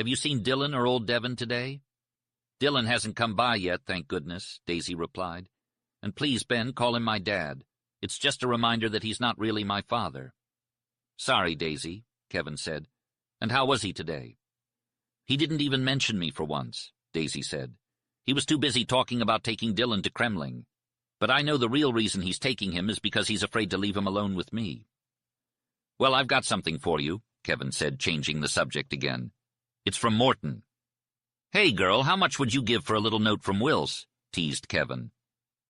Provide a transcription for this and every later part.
Have you seen Dylan or old Devon today?" "Dylan hasn't come by yet, thank goodness," Daisy replied. "And please, Ben, call him my dad. It's just a reminder that he's not really my father." "Sorry, Daisy," Kevin said. "And how was he today?" "He didn't even mention me for once," Daisy said. "He was too busy talking about taking Dylan to Kremling. But I know the real reason he's taking him is because he's afraid to leave him alone with me." "Well, I've got something for you," Kevin said, changing the subject again. "It's from Morton." "Hey, girl, how much would you give for a little note from Wills?" teased Kevin.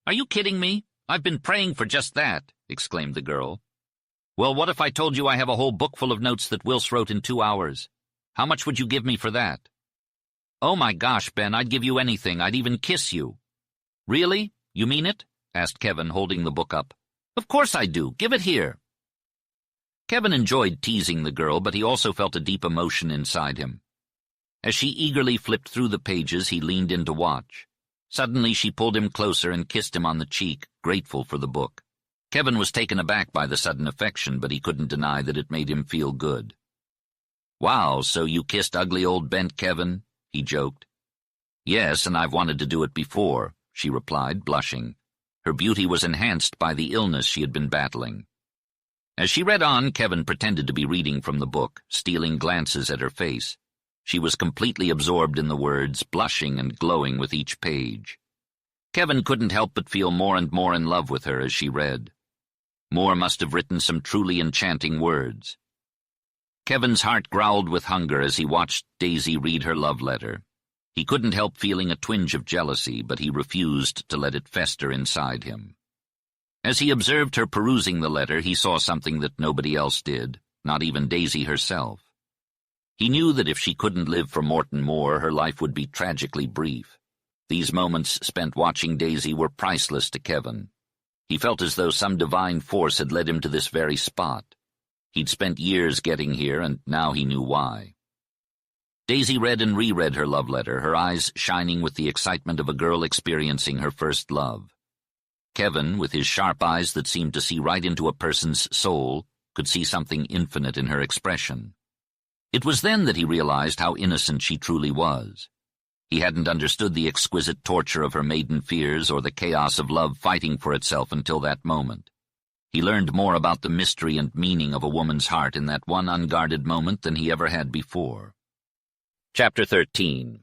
"Are you kidding me? I've been praying for just that," exclaimed the girl. "Well, what if I told you I have a whole book full of notes that Wills wrote in 2 hours? How much would you give me for that?" "Oh my gosh, Ben, I'd give you anything. I'd even kiss you." "Really? You mean it?" asked Kevin, holding the book up. "Of course I do. Give it here." Kevin enjoyed teasing the girl, but he also felt a deep emotion inside him. As she eagerly flipped through the pages, he leaned in to watch. Suddenly she pulled him closer and kissed him on the cheek, grateful for the book. Kevin was taken aback by the sudden affection, but he couldn't deny that it made him feel good. "Wow, so you kissed ugly old bent Kevin?" he joked. "Yes, and I've wanted to do it before," she replied, blushing. Her beauty was enhanced by the illness she had been battling. As she read on, Kevin pretended to be reading from the book, stealing glances at her face. She was completely absorbed in the words, blushing and glowing with each page. Kevin couldn't help but feel more and more in love with her as she read. Moore must have written some truly enchanting words. Kevin's heart growled with hunger as he watched Daisy read her love letter. He couldn't help feeling a twinge of jealousy, but he refused to let it fester inside him. As he observed her perusing the letter, he saw something that nobody else did, not even Daisy herself. He knew that if she couldn't live for Morton Moore, her life would be tragically brief. These moments spent watching Daisy were priceless to Kevin. He felt as though some divine force had led him to this very spot. He'd spent years getting here, and now he knew why. Daisy read and reread her love letter, her eyes shining with the excitement of a girl experiencing her first love. Kevin, with his sharp eyes that seemed to see right into a person's soul, could see something infinite in her expression. It was then that he realized how innocent she truly was. He hadn't understood the exquisite torture of her maiden fears or the chaos of love fighting for itself until that moment. He learned more about the mystery and meaning of a woman's heart in that one unguarded moment than he ever had before. Chapter 13.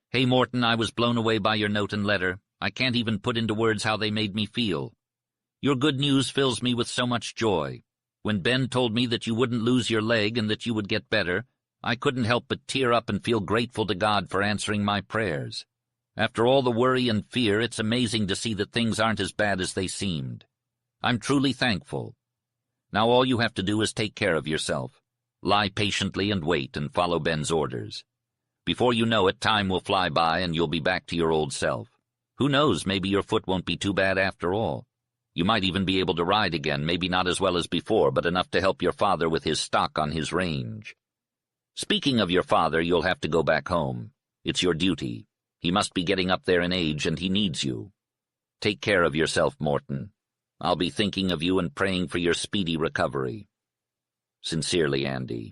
"Hey, Morton, I was blown away by your note and letter. I can't even put into words how they made me feel. Your good news fills me with so much joy. When Ben told me that you wouldn't lose your leg and that you would get better, I couldn't help but tear up and feel grateful to God for answering my prayers. After all the worry and fear, it's amazing to see that things aren't as bad as they seemed. I'm truly thankful. Now all you have to do is take care of yourself. Lie patiently and wait and follow Ben's orders. Before you know it, time will fly by and you'll be back to your old self. Who knows, maybe your foot won't be too bad after all. You might even be able to ride again, maybe not as well as before, but enough to help your father with his stock on his range. Speaking of your father, you'll have to go back home. It's your duty. He must be getting up there in age, and he needs you. Take care of yourself, Morton. I'll be thinking of you and praying for your speedy recovery. Sincerely, Andy."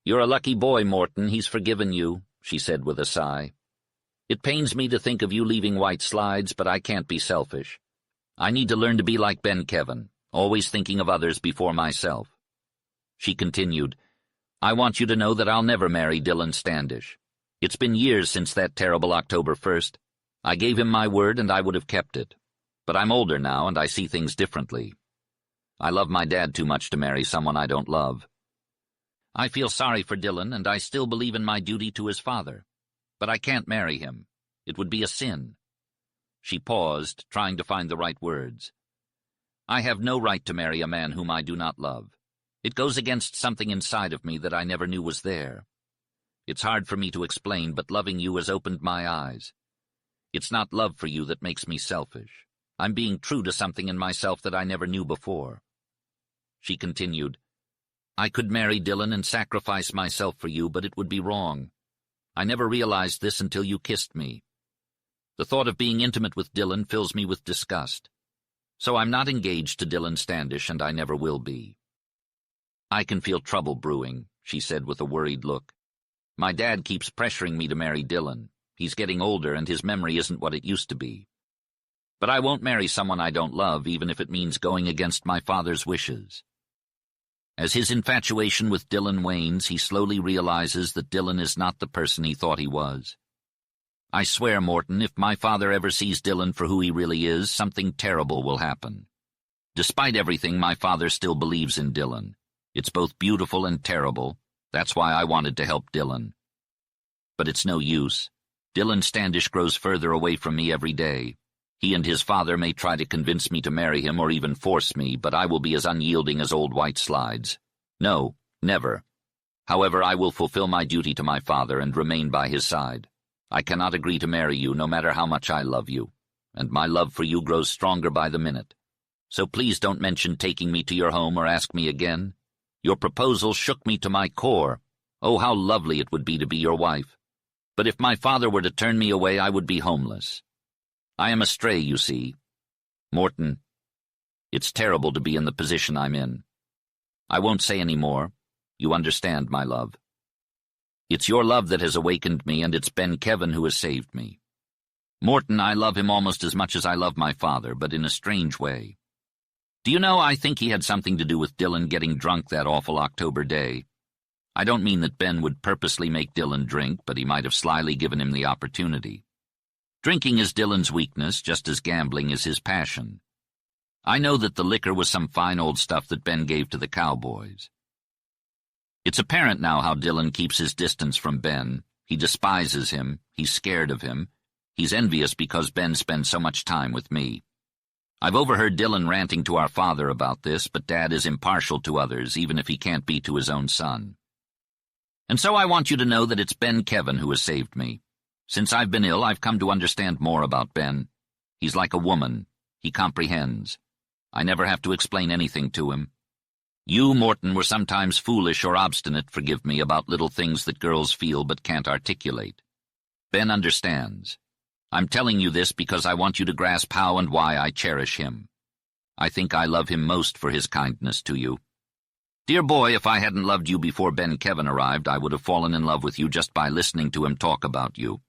"You're a lucky boy, Morton. He's forgiven you," she said with a sigh. "It pains me to think of you leaving White Slides, but I can't be selfish. I need to learn to be like Ben Kevin, always thinking of others before myself." She continued, "I want you to know that I'll never marry Dylan Standish. It's been years since that terrible October 1st. I gave him my word and I would have kept it. But I'm older now and I see things differently. I love my dad too much to marry someone I don't love. I feel sorry for Dylan and I still believe in my duty to his father. But I can't marry him. It would be a sin." She paused, trying to find the right words. "I have no right to marry a man whom I do not love. It goes against something inside of me that I never knew was there. It's hard for me to explain, but loving you has opened my eyes. It's not love for you that makes me selfish. I'm being true to something in myself that I never knew before." She continued, "I could marry Dylan and sacrifice myself for you, but it would be wrong. I never realized this until you kissed me. The thought of being intimate with Dylan fills me with disgust. So I'm not engaged to Dylan Standish, and I never will be." "I can feel trouble brewing," she said with a worried look. My dad keeps pressuring me to marry Dylan. He's getting older and his memory isn't what it used to be. But I won't marry someone I don't love, even if it means going against my father's wishes. As his infatuation with Dylan wanes, he slowly realizes that Dylan is not the person he thought he was. I swear, Morton, if my father ever sees Dylan for who he really is, something terrible will happen. Despite everything, my father still believes in Dylan. It's both beautiful and terrible. That's why I wanted to help Dylan. But it's no use. Dylan Standish grows further away from me every day. He and his father may try to convince me to marry him or even force me, but I will be as unyielding as old white slides. No, never. However, I will fulfill my duty to my father and remain by his side. I cannot agree to marry you, no matter how much I love you, and my love for you grows stronger by the minute. So please don't mention taking me to your home or ask me again. Your proposal shook me to my core. Oh, how lovely it would be to be your wife. But if my father were to turn me away, I would be homeless. I am astray, you see. Morton, it's terrible to be in the position I'm in. I won't say any more. You understand, my love. It's your love that has awakened me, and it's Ben Kevin who has saved me. Morton, I love him almost as much as I love my father, but in a strange way. Do you know, I think he had something to do with Dylan getting drunk that awful October day. I don't mean that Ben would purposely make Dylan drink, but he might have slyly given him the opportunity. Drinking is Dylan's weakness, just as gambling is his passion. I know that the liquor was some fine old stuff that Ben gave to the cowboys. It's apparent now how Dylan keeps his distance from Ben. He despises him, he's scared of him, he's envious because Ben spends so much time with me. I've overheard Dylan ranting to our father about this, but Dad is impartial to others, even if he can't be to his own son. And so I want you to know that it's Ben Kevin who has saved me. Since I've been ill, I've come to understand more about Ben. He's like a woman. He comprehends. I never have to explain anything to him. You, Morton, were sometimes foolish or obstinate, forgive me, about little things that girls feel but can't articulate. Ben understands. I'm telling you this because I want you to grasp how and why I cherish him. I think I love him most for his kindness to you. Dear boy, if I hadn't loved you before Ben Kevin arrived, I would have fallen in love with you just by listening to him talk about you.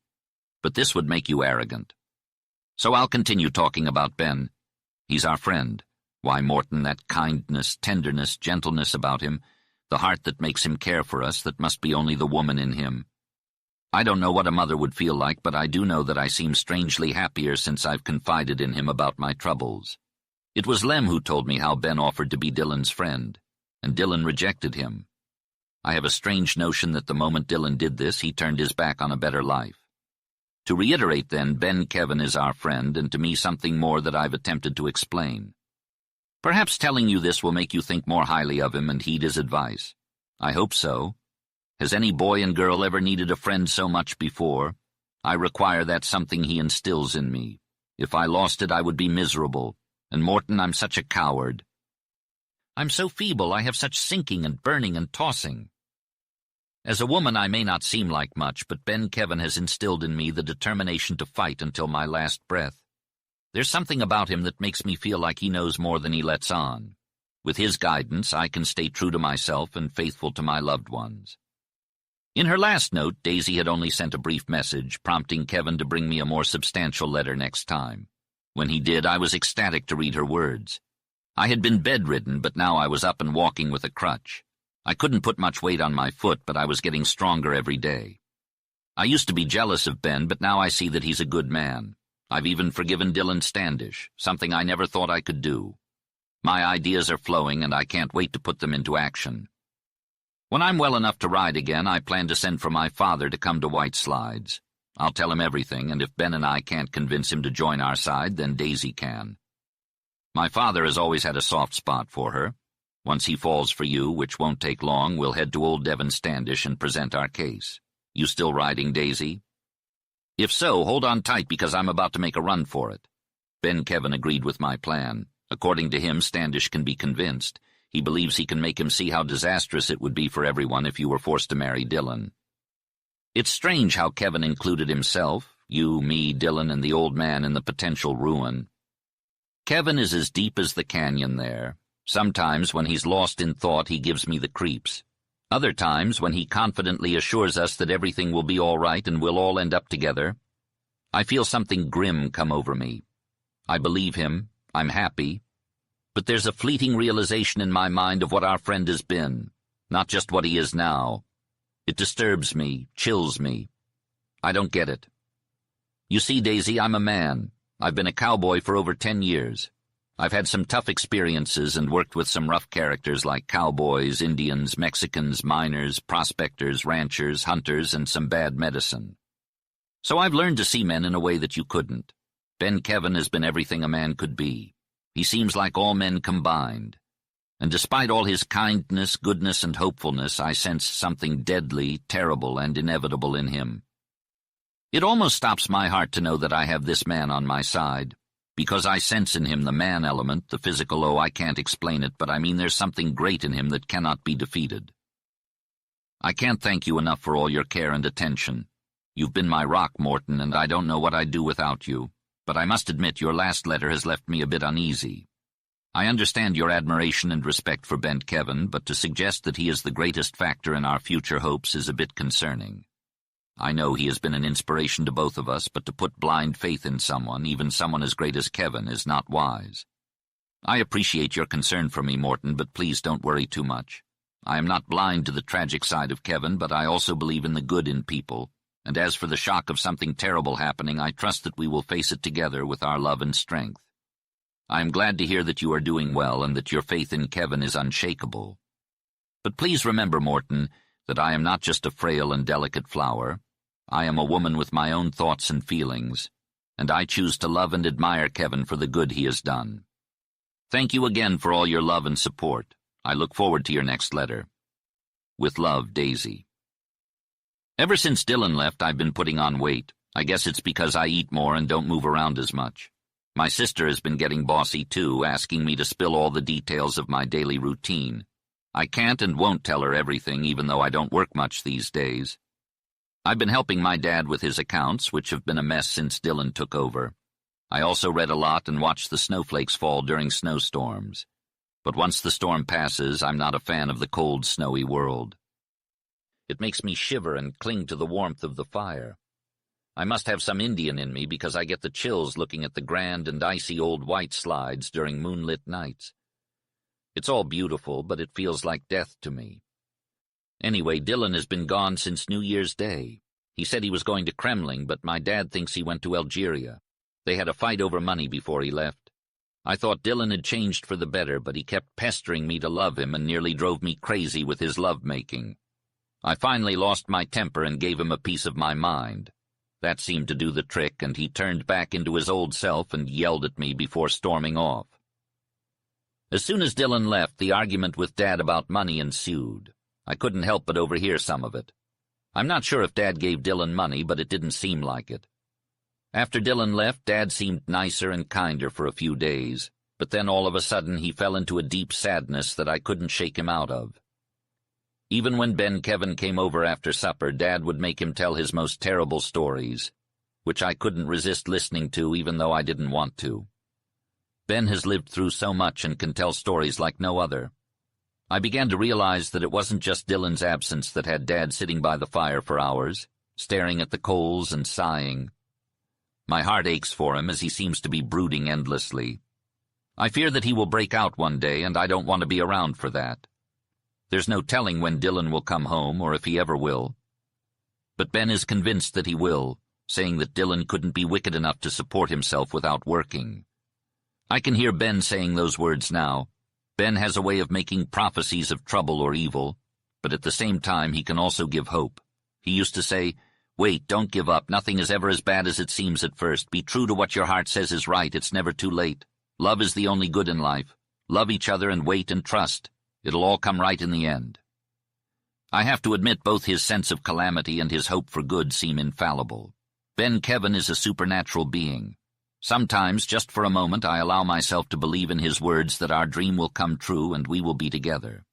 But this would make you arrogant. So I'll continue talking about Ben. He's our friend. Why, Morton, that kindness, tenderness, gentleness about him, the heart that makes him care for us, that must be only the woman in him. I don't know what a mother would feel like, but I do know that I seem strangely happier since I've confided in him about my troubles. It was Lem who told me how Ben offered to be Dylan's friend, and Dylan rejected him. I have a strange notion that the moment Dylan did this, he turned his back on a better life. To reiterate, then, Ben Kevin is our friend, and to me something more that I've attempted to explain. Perhaps telling you this will make you think more highly of him and heed his advice. I hope so. Has any boy and girl ever needed a friend so much before? I require that something he instills in me. If I lost it, I would be miserable. And Morton, I'm such a coward. I'm so feeble, I have such sinking and burning and tossing. As a woman, I may not seem like much, but Ben Kevin has instilled in me the determination to fight until my last breath. There's something about him that makes me feel like he knows more than he lets on. With his guidance, I can stay true to myself and faithful to my loved ones. In her last note, Daisy had only sent a brief message, prompting Kevin to bring me a more substantial letter next time. When he did, I was ecstatic to read her words. I had been bedridden, but now I was up and walking with a crutch. I couldn't put much weight on my foot, but I was getting stronger every day. I used to be jealous of Ben, but now I see that he's a good man. I've even forgiven Dylan Standish, something I never thought I could do. My ideas are flowing, and I can't wait to put them into action. When I'm well enough to ride again, I plan to send for my father to come to White Slides. I'll tell him everything, and if Ben and I can't convince him to join our side, then Daisy can. My father has always had a soft spot for her. Once he falls for you, which won't take long, we'll head to old Devon Standish and present our case. You still riding, Daisy? If so, hold on tight because I'm about to make a run for it. Ben Kevin agreed with my plan. According to him, Standish can be convinced. He believes he can make him see how disastrous it would be for everyone if you were forced to marry Dylan. It's strange how Kevin included himself, you, me, Dylan, and the old man in the potential ruin. Kevin is as deep as the canyon there. Sometimes when he's lost in thought, he gives me the creeps. Other times, when he confidently assures us that everything will be all right and we'll all end up together, I feel something grim come over me. I believe him, I'm happy, but there's a fleeting realization in my mind of what our friend has been, not just what he is now. It disturbs me, chills me. I don't get it. You see, Daisy, I'm a man. I've been a cowboy for over 10 years. I've had some tough experiences and worked with some rough characters like cowboys, Indians, Mexicans, miners, prospectors, ranchers, hunters, and some bad medicine. So I've learned to see men in a way that you couldn't. Ben Kevin has been everything a man could be. He seems like all men combined. And despite all his kindness, goodness, and hopefulness, I sense something deadly, terrible, and inevitable in him. It almost stops my heart to know that I have this man on my side, because I sense in him the man element, the physical. Oh, I can't explain it, but I mean there's something great in him that cannot be defeated. I can't thank you enough for all your care and attention. You've been my rock, Morton, and I don't know what I'd do without you, but I must admit your last letter has left me a bit uneasy. I understand your admiration and respect for Ben Kevin, but to suggest that he is the greatest factor in our future hopes is a bit concerning. I know he has been an inspiration to both of us, but to put blind faith in someone, even someone as great as Kevin, is not wise. I appreciate your concern for me, Morton, but please don't worry too much. I am not blind to the tragic side of Kevin, but I also believe in the good in people, and as for the shock of something terrible happening, I trust that we will face it together with our love and strength. I am glad to hear that you are doing well and that your faith in Kevin is unshakable. But please remember, Morton, that I am not just a frail and delicate flower. I am a woman with my own thoughts and feelings, and I choose to love and admire Kevin for the good he has done. Thank you again for all your love and support. I look forward to your next letter. With love, Daisy. Ever since Dylan left, I've been putting on weight. I guess it's because I eat more and don't move around as much. My sister has been getting bossy too, asking me to spill all the details of my daily routine. I can't and won't tell her everything, even though I don't work much these days. I've been helping my dad with his accounts, which have been a mess since Dylan took over. I also read a lot and watched the snowflakes fall during snowstorms. But once the storm passes, I'm not a fan of the cold, snowy world. It makes me shiver and cling to the warmth of the fire. I must have some Indian in me because I get the chills looking at the grand and icy old white slides during moonlit nights. It's all beautiful, but it feels like death to me. Anyway, Dylan has been gone since New Year's Day. He said he was going to Kremlin, but my dad thinks he went to Algeria. They had a fight over money before he left. I thought Dylan had changed for the better, but he kept pestering me to love him and nearly drove me crazy with his love-making. I finally lost my temper and gave him a piece of my mind. That seemed to do the trick, and he turned back into his old self and yelled at me before storming off. As soon as Dylan left, the argument with Dad about money ensued. I couldn't help but overhear some of it. I'm not sure if Dad gave Dylan money, but it didn't seem like it. After Dylan left, Dad seemed nicer and kinder for a few days, but then all of a sudden he fell into a deep sadness that I couldn't shake him out of. Even when Ben Kevin came over after supper, Dad would make him tell his most terrible stories, which I couldn't resist listening to even though I didn't want to. Ben has lived through so much and can tell stories like no other. I began to realize that it wasn't just Dylan's absence that had Dad sitting by the fire for hours, staring at the coals and sighing. My heart aches for him as he seems to be brooding endlessly. I fear that he will break out one day, and I don't want to be around for that. There's no telling when Dylan will come home or if he ever will. But Ben is convinced that he will, saying that Dylan couldn't be wicked enough to support himself without working. I can hear Ben saying those words now. Ben has a way of making prophecies of trouble or evil, but at the same time he can also give hope. He used to say, "Wait, don't give up. Nothing is ever as bad as it seems at first. Be true to what your heart says is right. It's never too late. Love is the only good in life. Love each other and wait and trust. It'll all come right in the end." I have to admit both his sense of calamity and his hope for good seem infallible. Ben Kevin is a supernatural being. Sometimes, just for a moment, I allow myself to believe in his words that our dream will come true and we will be together.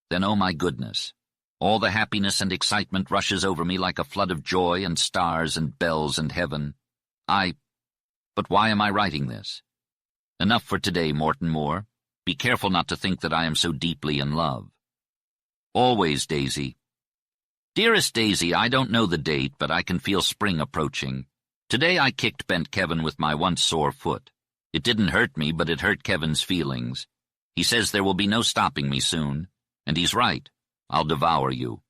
Then, oh my goodness, all the happiness and excitement rushes over me like a flood of joy and stars and bells and heaven. But why am I writing this? Enough for today, Morton Moore. Be careful not to think that I am so deeply in love. Always, Daisy. Dearest Daisy, I don't know the date, but I can feel spring approaching. Today I kicked bent Kevin with my once sore foot. It didn't hurt me, but it hurt Kevin's feelings. He says there will be no stopping me soon. And he's right. I'll devour you.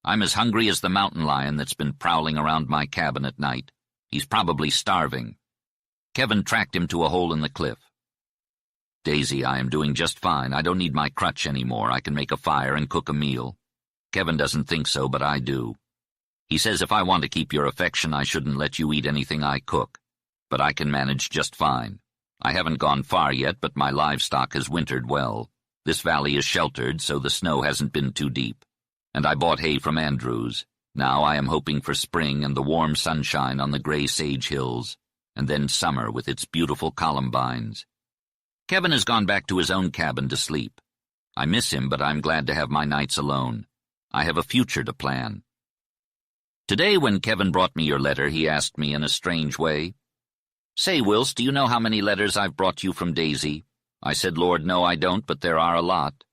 I'm as hungry as the mountain lion that's been prowling around my cabin at night. He's probably starving. Kevin tracked him to a hole in the cliff. Daisy, I am doing just fine. I don't need my crutch anymore. I can make a fire and cook a meal. Kevin doesn't think so, but I do. He says if I want to keep your affection, I shouldn't let you eat anything I cook. But I can manage just fine. I haven't gone far yet, but my livestock has wintered well. This valley is sheltered, so the snow hasn't been too deep. And I bought hay from Andrews. Now I am hoping for spring and the warm sunshine on the gray sage hills, and then summer with its beautiful columbines. Kevin has gone back to his own cabin to sleep. I miss him, but I'm glad to have my nights alone. I have a future to plan. Today, when Kevin brought me your letter, he asked me in a strange way, "Say, Wills, do you know how many letters I've brought you from Daisy?" I said, "Lord, no, I don't, but there are a lot."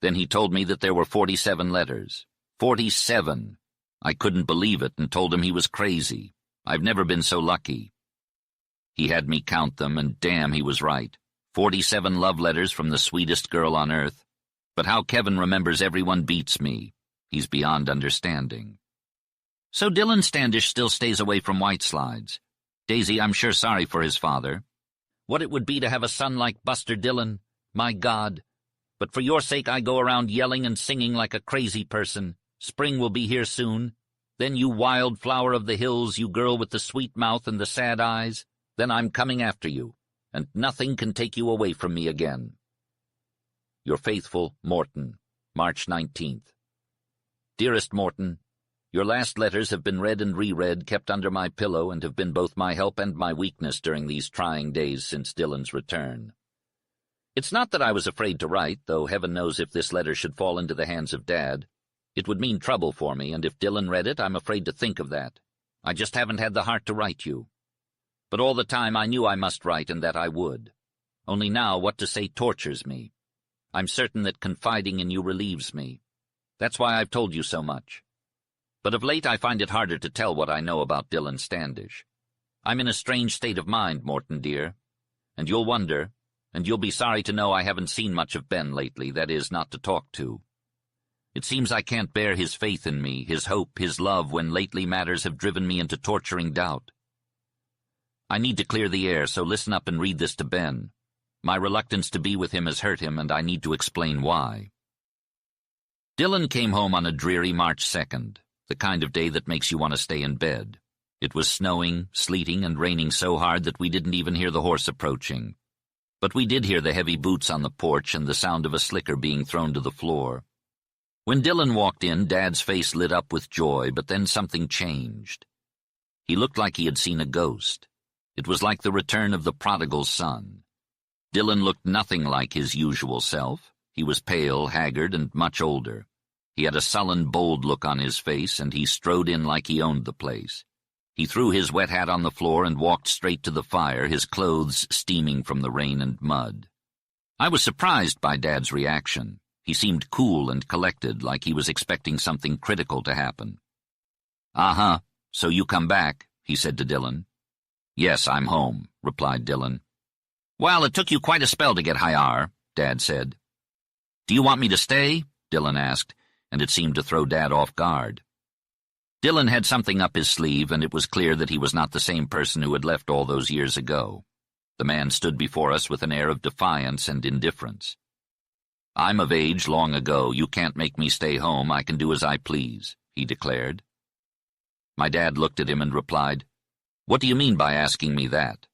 Then he told me that there were 47 letters. 47! I couldn't believe it and told him he was crazy. I've never been so lucky. He had me count them, and damn, he was right. 47 love letters from the sweetest girl on earth. But how Kevin remembers everyone beats me. He's beyond understanding. So Dylan Standish still stays away from White Slides. Daisy, I'm sure sorry for his father. What it would be to have a son like Buster Dillon, my God. But for your sake I go around yelling and singing like a crazy person. Spring will be here soon. Then, you wild flower of the hills, you girl with the sweet mouth and the sad eyes, then I'm coming after you, and nothing can take you away from me again. Your faithful Morton, March 19th. Dearest Morton, your last letters have been read and reread, kept under my pillow, and have been both my help and my weakness during these trying days since Dylan's return. It's not that I was afraid to write, though heaven knows if this letter should fall into the hands of Dad. It would mean trouble for me, and if Dylan read it, I'm afraid to think of that. I just haven't had the heart to write you. But all the time I knew I must write and that I would. Only now what to say tortures me. I'm certain that confiding in you relieves me. That's why I've told you so much. But of late I find it harder to tell what I know about Dylan Standish. I'm in a strange state of mind, Morton dear. And you'll wonder, and you'll be sorry to know I haven't seen much of Ben lately, that is, not to talk to. It seems I can't bear his faith in me, his hope, his love, when lately matters have driven me into torturing doubt. I need to clear the air, so listen up and read this to Ben. My reluctance to be with him has hurt him, and I need to explain why. Dylan came home on a dreary March 2nd, the kind of day that makes you want to stay in bed. It was snowing, sleeting, and raining so hard that we didn't even hear the horse approaching. But we did hear the heavy boots on the porch and the sound of a slicker being thrown to the floor. When Dylan walked in, Dad's face lit up with joy, but then something changed. He looked like he had seen a ghost. It was like the return of the prodigal son. Dylan looked nothing like his usual self. He was pale, haggard, and much older. He had a sullen, bold look on his face, and he strode in like he owned the place. He threw his wet hat on the floor and walked straight to the fire, his clothes steaming from the rain and mud. I was surprised by Dad's reaction. He seemed cool and collected, like he was expecting something critical to happen. "Uh-huh, so you come back," he said to Dylan. "Yes, I'm home," replied Dylan. "Well, it took you quite a spell to get Hyar," Dad said. "Do you want me to stay?" Dylan asked, and it seemed to throw Dad off guard. Dylan had something up his sleeve, and it was clear that he was not the same person who had left all those years ago. The man stood before us with an air of defiance and indifference. "I'm of age long ago. You can't make me stay home. I can do as I please," he declared. My dad looked at him and replied, "What do you mean by asking me that?"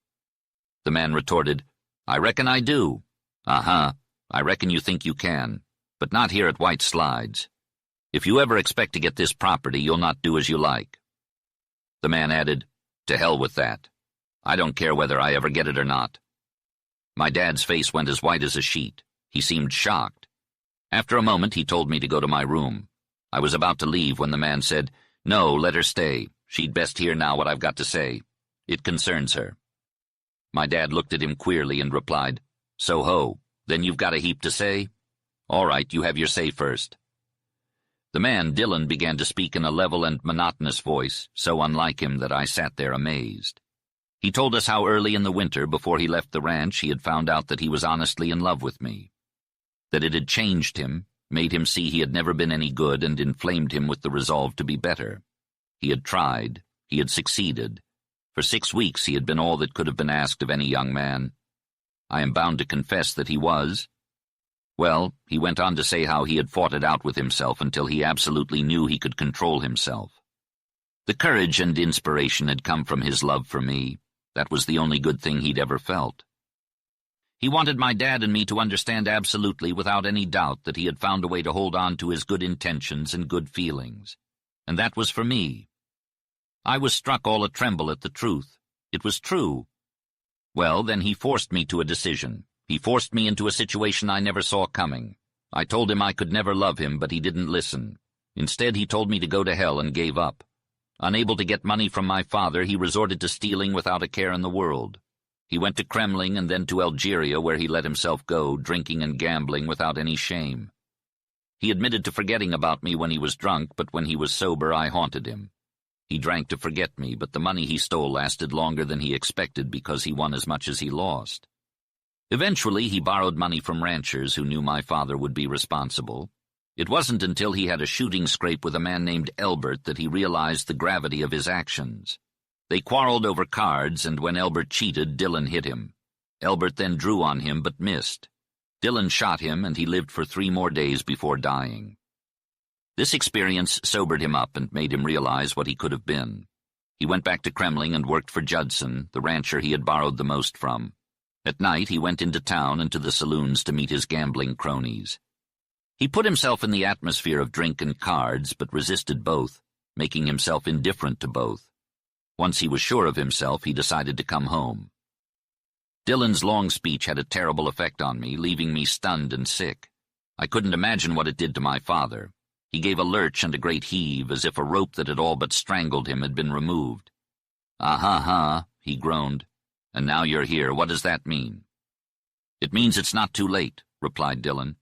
The man retorted, "I reckon I do." "Uh-huh. I reckon you think you can, but not here at White Slides. If you ever expect to get this property, you'll not do as you like." The man added, "To hell with that. I don't care whether I ever get it or not." My dad's face went as white as a sheet. He seemed shocked. After a moment, he told me to go to my room. I was about to leave when the man said, "No, let her stay. She'd best hear now what I've got to say. It concerns her." My dad looked at him queerly and replied, "So ho, then you've got a heap to say? All right, you have your say first." The man, Dillon, began to speak in a level and monotonous voice, so unlike him that I sat there amazed. He told us how early in the winter, before he left the ranch, he had found out that he was honestly in love with me, that it had changed him, made him see he had never been any good, and inflamed him with the resolve to be better. He had tried. He had succeeded. For 6 weeks he had been all that could have been asked of any young man. I am bound to confess that he was. Well, he went on to say how he had fought it out with himself until he absolutely knew he could control himself. The courage and inspiration had come from his love for me. That was the only good thing he'd ever felt. He wanted my dad and me to understand absolutely, without any doubt, that he had found a way to hold on to his good intentions and good feelings. And that was for me. I was struck all a-tremble at the truth. It was true. Well, then he forced me to a decision. He forced me into a situation I never saw coming. I told him I could never love him, but he didn't listen. Instead, he told me to go to hell and gave up. Unable to get money from my father, he resorted to stealing without a care in the world. He went to Kremlin and then to Algeria, where he let himself go, drinking and gambling without any shame. He admitted to forgetting about me when he was drunk, but when he was sober, I haunted him. He drank to forget me, but the money he stole lasted longer than he expected because he won as much as he lost. Eventually, he borrowed money from ranchers who knew my father would be responsible. It wasn't until he had a shooting scrape with a man named Elbert that he realized the gravity of his actions. They quarreled over cards, and when Elbert cheated, Dillon hit him. Elbert then drew on him but missed. Dillon shot him, and he lived for 3 more days before dying. This experience sobered him up and made him realize what he could have been. He went back to Kremlin and worked for Judson, the rancher he had borrowed the most from. At night, he went into town and to the saloons to meet his gambling cronies. He put himself in the atmosphere of drink and cards, but resisted both, making himself indifferent to both. Once he was sure of himself, he decided to come home. Dillon's long speech had a terrible effect on me, leaving me stunned and sick. I couldn't imagine what it did to my father. He gave a lurch and a great heave, as if a rope that had all but strangled him had been removed. "Ah-ha-ha," he groaned. "And now you're here. What does that mean?" "It means it's not too late," replied Dillon.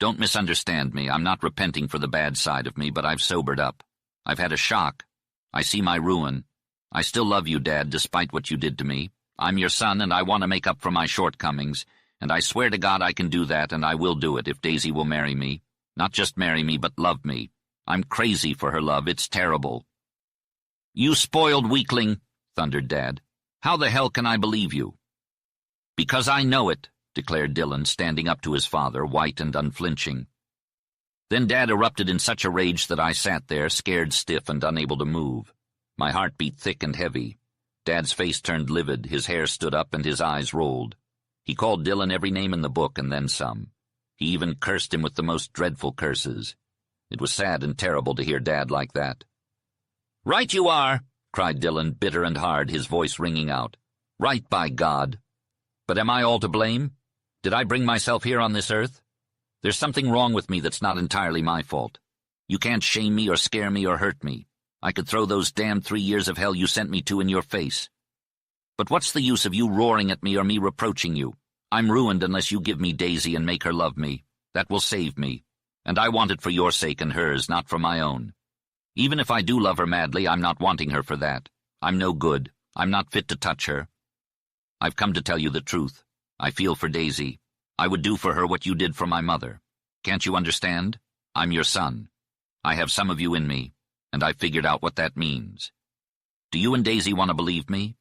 "Don't misunderstand me. I'm not repenting for the bad side of me, but I've sobered up. I've had a shock. I see my ruin. I still love you, Dad, despite what you did to me. I'm your son, and I want to make up for my shortcomings, and I swear to God I can do that, and I will do it if Daisy will marry me. Not just marry me, but love me. I'm crazy for her love. It's terrible." "You spoiled weakling," thundered Dad. "How the hell can I believe you?" "Because I know it," declared Dillon, standing up to his father, white and unflinching. Then Dad erupted in such a rage that I sat there, scared stiff and unable to move. My heart beat thick and heavy. Dad's face turned livid, his hair stood up, and his eyes rolled. He called Dillon every name in the book and then some. He even cursed him with the most dreadful curses. It was sad and terrible to hear Dad like that. "Right you are," cried Dillon, bitter and hard, his voice ringing out. "Right, by God. But am I all to blame? Did I bring myself here on this earth? There's something wrong with me that's not entirely my fault. You can't shame me or scare me or hurt me. I could throw those damned 3 years of hell you sent me to in your face. But what's the use of you roaring at me or me reproaching you? I'm ruined unless you give me Daisy and make her love me. That will save me. And I want it for your sake and hers, not for my own. Even if I do love her madly, I'm not wanting her for that. I'm no good. I'm not fit to touch her. I've come to tell you the truth. I feel for Daisy. I would do for her what you did for my mother. Can't you understand? I'm your son. I have some of you in me, and I've figured out what that means. Do you and Daisy want to believe me?"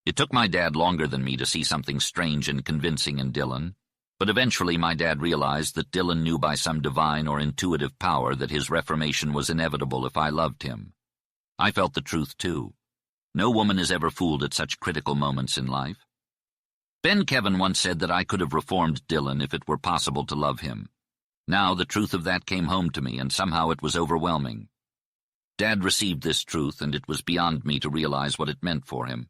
It took my dad longer than me to see something strange and convincing in Dillon, but eventually my dad realized that Dillon knew by some divine or intuitive power that his reformation was inevitable if I loved him. I felt the truth, too. No woman is ever fooled at such critical moments in life. Ben Kevin once said that I could have reformed Dillon if it were possible to love him. Now the truth of that came home to me, and somehow it was overwhelming. Dad received this truth, and it was beyond me to realize what it meant for him.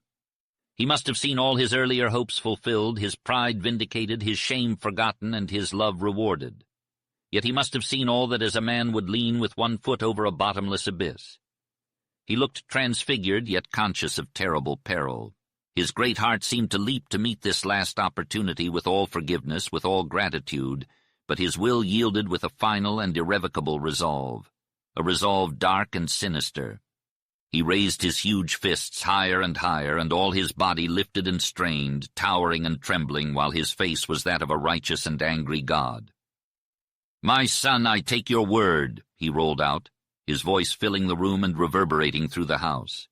He must have seen all his earlier hopes fulfilled, his pride vindicated, his shame forgotten, and his love rewarded. Yet he must have seen all that as a man would lean with one foot over a bottomless abyss. He looked transfigured, yet conscious of terrible peril. His great heart seemed to leap to meet this last opportunity with all forgiveness, with all gratitude, but his will yielded with a final and irrevocable resolve, a resolve dark and sinister. He raised his huge fists higher and higher, and all his body lifted and strained, towering and trembling, while his face was that of a righteous and angry god. "My son, I take your word," he rolled out, his voice filling the room and reverberating through the house.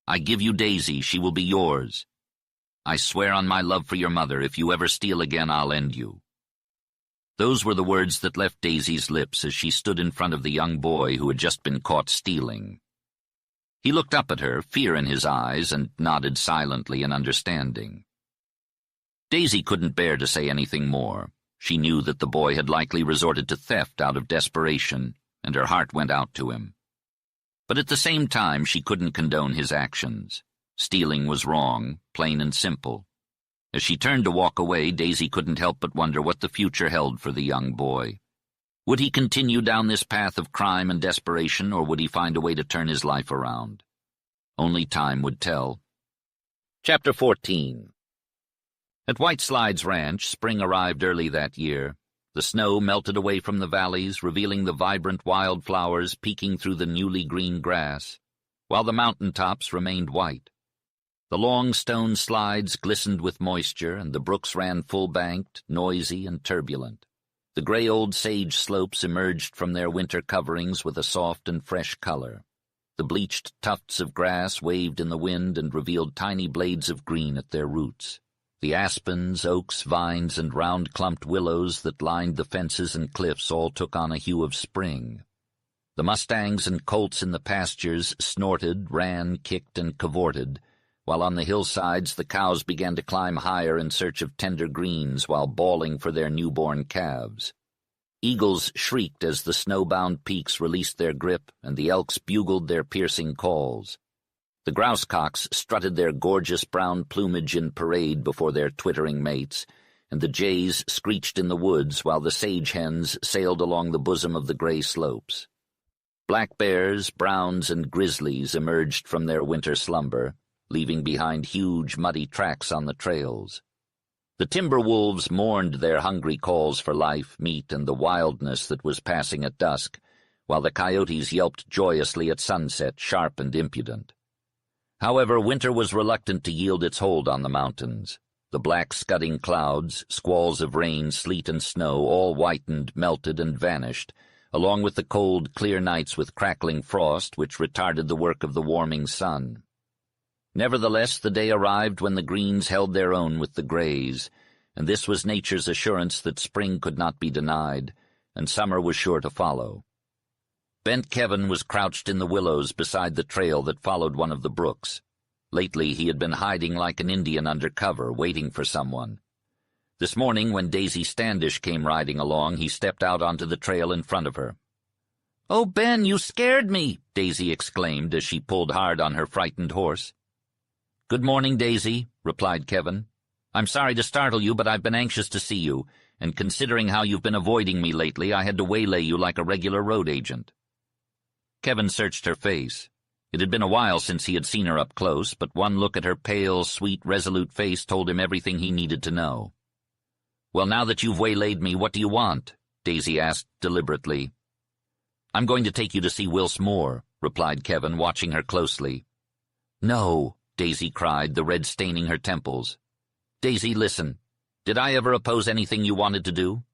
"I give you Daisy, she will be yours. I swear on my love for your mother, if you ever steal again, I'll end you." Those were the words that left Daisy's lips as she stood in front of the young boy who had just been caught stealing. He looked up at her, fear in his eyes, and nodded silently in understanding. Daisy couldn't bear to say anything more. She knew that the boy had likely resorted to theft out of desperation, and her heart went out to him. But at the same time, she couldn't condone his actions. Stealing was wrong, plain and simple. As she turned to walk away, Daisy couldn't help but wonder what the future held for the young boy. Would he continue down this path of crime and desperation, or would he find a way to turn his life around? Only time would tell. Chapter 14. At White Slides Ranch, spring arrived early that year. The snow melted away from the valleys, revealing the vibrant wildflowers peeking through the newly green grass, while the mountain tops remained white. The long stone slides glistened with moisture, and the brooks ran full-banked, noisy, and turbulent. The gray old sage slopes emerged from their winter coverings with a soft and fresh color. The bleached tufts of grass waved in the wind and revealed tiny blades of green at their roots. The aspens, oaks, vines, and round-clumped willows that lined the fences and cliffs all took on a hue of spring. The mustangs and colts in the pastures snorted, ran, kicked, and cavorted, while on the hillsides the cows began to climb higher in search of tender greens while bawling for their newborn calves. Eagles shrieked as the snowbound peaks released their grip, and the elks bugled their piercing calls. The grousecocks strutted their gorgeous brown plumage in parade before their twittering mates, and the jays screeched in the woods while the sage hens sailed along the bosom of the gray slopes. Black bears, browns, and grizzlies emerged from their winter slumber, leaving behind huge, muddy tracks on the trails. The timber wolves mourned their hungry calls for life, meat, and the wildness that was passing at dusk, while the coyotes yelped joyously at sunset, sharp and impudent. However, winter was reluctant to yield its hold on the mountains. The black scudding clouds, squalls of rain, sleet, and snow all whitened, melted, and vanished, along with the cold, clear nights with crackling frost which retarded the work of the warming sun. Nevertheless, the day arrived when the greens held their own with the grays, and this was nature's assurance that spring could not be denied, and summer was sure to follow. Bent Kevin was crouched in the willows beside the trail that followed one of the brooks. Lately he had been hiding like an Indian under cover, waiting for someone. This morning, when Daisy Standish came riding along, he stepped out onto the trail in front of her. "Oh, Ben, you scared me!" Daisy exclaimed as she pulled hard on her frightened horse. "Good morning, Daisy," replied Kevin. "I'm sorry to startle you, but I've been anxious to see you, and considering how you've been avoiding me lately, I had to waylay you like a regular road agent." Kevin searched her face. It had been a while since he had seen her up close, but one look at her pale, sweet, resolute face told him everything he needed to know. "Well, now that you've waylaid me, what do you want?" Daisy asked deliberately. "I'm going to take you to see Wills Moore," replied Kevin, watching her closely. "No," Daisy cried, the red staining her temples. "Daisy, listen. Did I ever oppose anything you wanted to do?"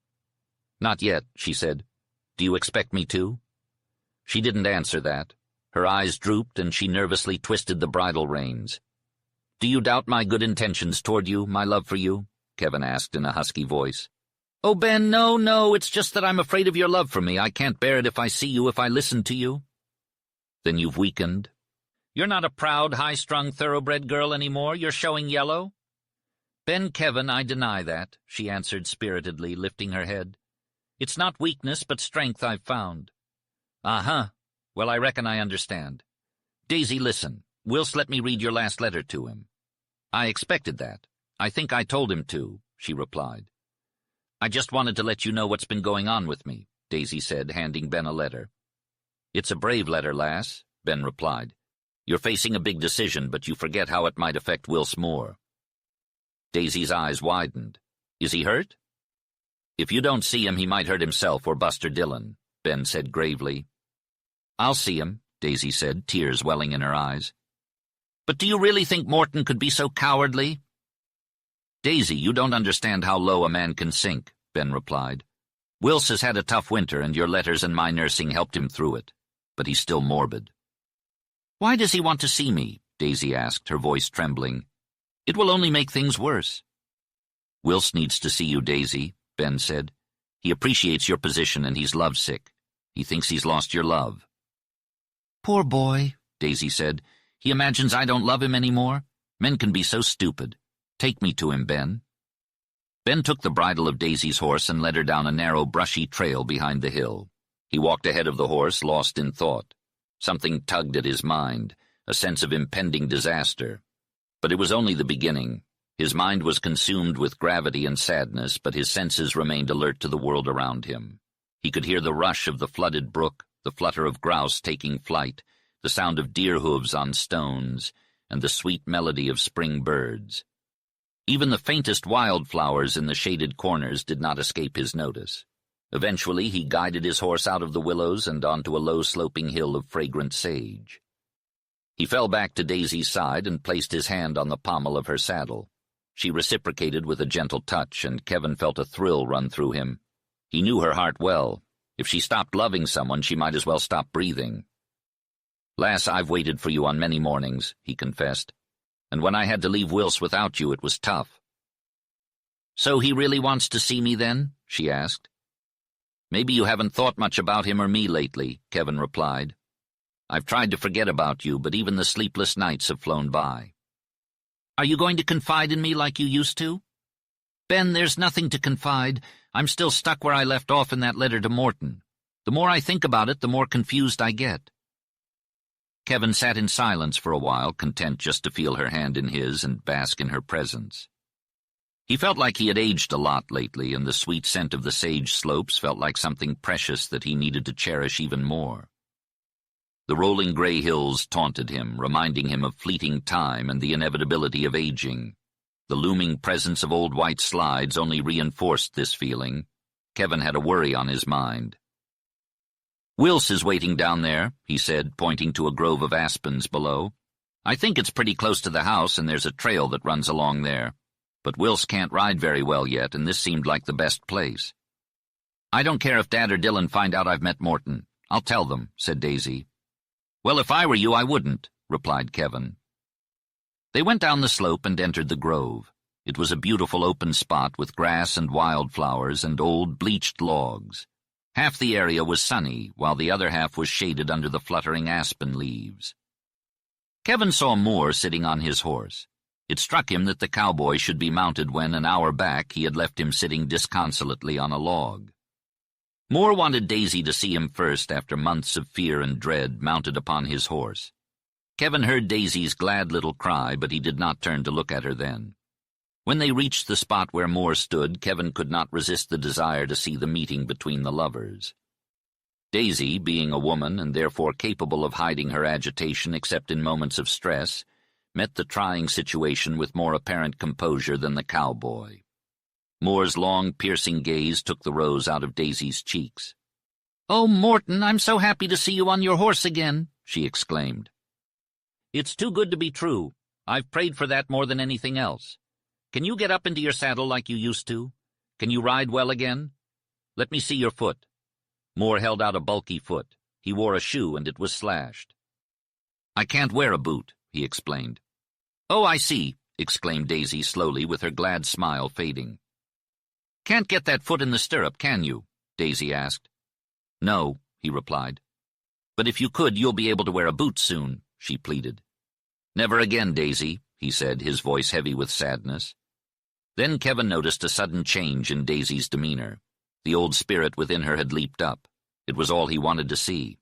"Not yet," she said. "Do you expect me to?" She didn't answer that. Her eyes drooped, and she nervously twisted the bridle reins. "Do you doubt my good intentions toward you, my love for you?" Kevin asked in a husky voice. "Oh, Ben, no, it's just that I'm afraid of your love for me. I can't bear it if I see you, if I listen to you." "Then you've weakened? You're not a proud, high-strung, thoroughbred girl anymore. You're showing yellow." "Ben, Kevin, I deny that," she answered spiritedly, lifting her head. "It's not weakness, but strength I've found." "Uh-huh. Well, I reckon I understand. Daisy, listen. Wills let me read your last letter to him." "I expected that. I think I told him to," she replied. "I just wanted to let you know what's been going on with me," Daisy said, handing Ben a letter. "It's a brave letter, lass," Ben replied. "You're facing a big decision, but you forget how it might affect Wills Moore." Daisy's eyes widened. "Is he hurt?" "If you don't see him, he might hurt himself or Buster Dillon," Ben said gravely. "I'll see him," Daisy said, tears welling in her eyes. "But do you really think Morton could be so cowardly?" "Daisy, you don't understand how low a man can sink," Ben replied. "Wills has had a tough winter, and your letters and my nursing helped him through it. But he's still morbid." "Why does he want to see me?" Daisy asked, her voice trembling. "It will only make things worse." "Wills needs to see you, Daisy," Ben said. "He appreciates your position and he's lovesick. He thinks he's lost your love." "Poor boy," Daisy said. "He imagines I don't love him anymore. Men can be so stupid. Take me to him, Ben." Ben took the bridle of Daisy's horse and led her down a narrow, brushy trail behind the hill. He walked ahead of the horse, lost in thought. Something tugged at his mind, a sense of impending disaster. But it was only the beginning. His mind was consumed with gravity and sadness, but his senses remained alert to the world around him. He could hear the rush of the flooded brook, the flutter of grouse taking flight, the sound of deer hooves on stones, and the sweet melody of spring birds. Even the faintest wildflowers in the shaded corners did not escape his notice. Eventually he guided his horse out of the willows and onto a low-sloping hill of fragrant sage. He fell back to Daisy's side and placed his hand on the pommel of her saddle. She reciprocated with a gentle touch, and Kevin felt a thrill run through him. He knew her heart well. If she stopped loving someone, she might as well stop breathing. "Lass, I've waited for you on many mornings," he confessed. "And when I had to leave Wills without you, it was tough." "So he really wants to see me then?" she asked. "Maybe you haven't thought much about him or me lately," Kevin replied. "I've tried to forget about you, but even the sleepless nights have flown by." "Are you going to confide in me like you used to?" "Ben, there's nothing to confide. I'm still stuck where I left off in that letter to Morton. The more I think about it, the more confused I get." Kevin sat in silence for a while, content just to feel her hand in his and bask in her presence. He felt like he had aged a lot lately, and the sweet scent of the sage slopes felt like something precious that he needed to cherish even more. The rolling gray hills taunted him, reminding him of fleeting time and the inevitability of aging. The looming presence of old white slides only reinforced this feeling. Kevin had a worry on his mind. "Wills is waiting down there," he said, pointing to a grove of aspens below. "I think it's pretty close to the house, and there's a trail that runs along there. But Wills can't ride very well yet, and this seemed like the best place." "I don't care if Dad or Dillon find out I've met Morton. I'll tell them," said Daisy. "Well, if I were you, I wouldn't," replied Kevin. They went down the slope and entered the grove. It was a beautiful open spot with grass and wildflowers and old bleached logs. Half the area was sunny, while the other half was shaded under the fluttering aspen leaves. Kevin saw Moore sitting on his horse. It struck him that the cowboy should be mounted when, an hour back, he had left him sitting disconsolately on a log. Moore wanted Daisy to see him first after months of fear and dread, mounted upon his horse. Kevin heard Daisy's glad little cry, but he did not turn to look at her then. When they reached the spot where Moore stood, Kevin could not resist the desire to see the meeting between the lovers. Daisy, being a woman and therefore capable of hiding her agitation except in moments of stress, met the trying situation with more apparent composure than the cowboy. Moore's long, piercing gaze took the rose out of Daisy's cheeks. "Oh, Morton, I'm so happy to see you on your horse again," she exclaimed. "It's too good to be true. I've prayed for that more than anything else. Can you get up into your saddle like you used to? Can you ride well again? Let me see your foot." Moore held out a bulky foot. He wore a shoe, and it was slashed. "I can't wear a boot," he explained. "Oh, I see," exclaimed Daisy slowly, with her glad smile fading. "Can't get that foot in the stirrup, can you?" Daisy asked. "No," he replied. "But if you could, you'll be able to wear a boot soon," she pleaded. "Never again, Daisy," he said, his voice heavy with sadness. Then Kevin noticed a sudden change in Daisy's demeanor. The old spirit within her had leaped up. It was all he wanted to see.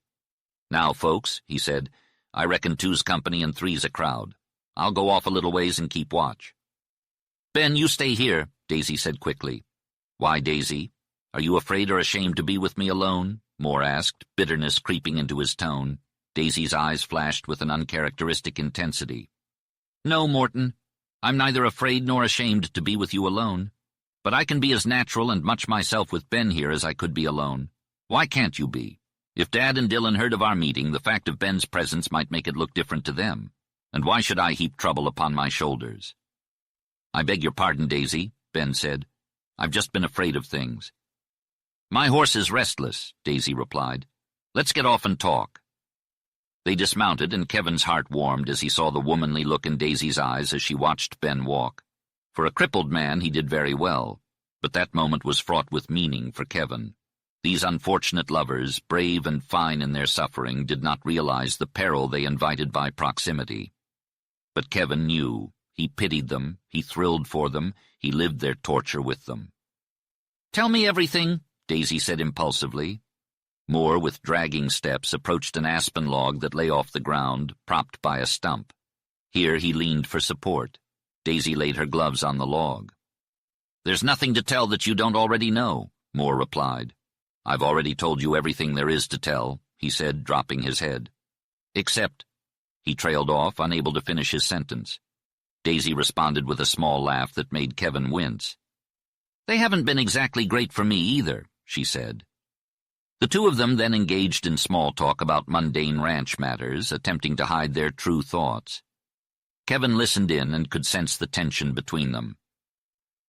"Now, folks," he said, "I reckon two's company and three's a crowd. I'll go off a little ways and keep watch." "Ben, you stay here," Daisy said quickly. "Why, Daisy? Are you afraid or ashamed to be with me alone?" Moore asked, bitterness creeping into his tone. Daisy's eyes flashed with an uncharacteristic intensity. "No, Morton. I'm neither afraid nor ashamed to be with you alone. But I can be as natural and much myself with Ben here as I could be alone. Why can't you be? If Dad and Dylan heard of our meeting, the fact of Ben's presence might make it look different to them. And why should I heap trouble upon my shoulders?" "I beg your pardon, Daisy," Ben said. "I've just been afraid of things." "My horse is restless," Daisy replied. "Let's get off and talk." They dismounted, and Kevin's heart warmed as he saw the womanly look in Daisy's eyes as she watched Ben walk. For a crippled man, he did very well, but that moment was fraught with meaning for Kevin. These unfortunate lovers, brave and fine in their suffering, did not realize the peril they invited by proximity. But Kevin knew. He pitied them, he thrilled for them, he lived their torture with them. "Tell me everything," Daisy said impulsively. Moore, with dragging steps, approached an aspen log that lay off the ground, propped by a stump. Here he leaned for support. Daisy laid her gloves on the log. "There's nothing to tell that you don't already know," Moore replied. "I've already told you everything there is to tell," he said, dropping his head. "Except—" He trailed off, unable to finish his sentence. Daisy responded with a small laugh that made Kevin wince. "They haven't been exactly great for me either," she said. The two of them then engaged in small talk about mundane ranch matters, attempting to hide their true thoughts. Kevin listened in and could sense the tension between them.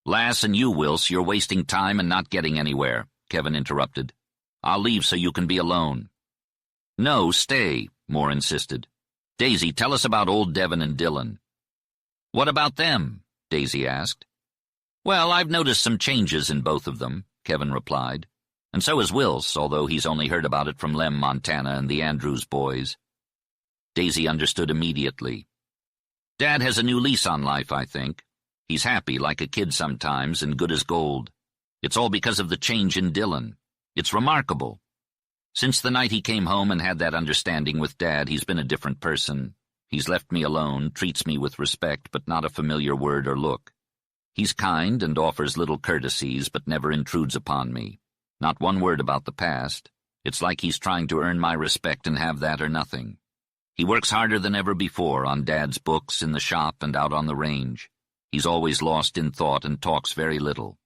"Lass and you, Wills, you're wasting time and not getting anywhere," Kevin interrupted. "I'll leave so you can be alone." "No, stay," Moore insisted. "Daisy, tell us about old Devon and Dylan." "What about them?" Daisy asked. "Well, I've noticed some changes in both of them," Kevin replied. "And so has Wills, although he's only heard about it from Lem, Montana, and the Andrews boys." Daisy understood immediately. "Dad has a new lease on life, I think. He's happy, like a kid sometimes, and good as gold. It's all because of the change in Dylan. It's remarkable. Since the night he came home and had that understanding with Dad, he's been a different person. He's left me alone, treats me with respect, but not a familiar word or look. He's kind and offers little courtesies, but never intrudes upon me. Not one word about the past. It's like he's trying to earn my respect and have that or nothing. He works harder than ever before on Dad's books, in the shop, and out on the range. He's always lost in thought and talks very little.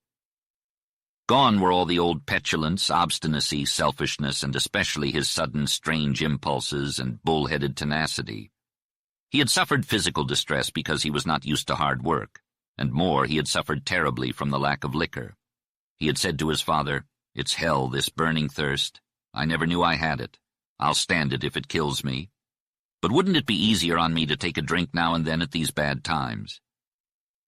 Gone were all the old petulance, obstinacy, selfishness, and especially his sudden strange impulses and bull-headed tenacity. He had suffered physical distress because he was not used to hard work, and more, he had suffered terribly from the lack of liquor. He had said to his father, "It's hell, this burning thirst. I never knew I had it. I'll stand it if it kills me. But wouldn't it be easier on me to take a drink now and then at these bad times?"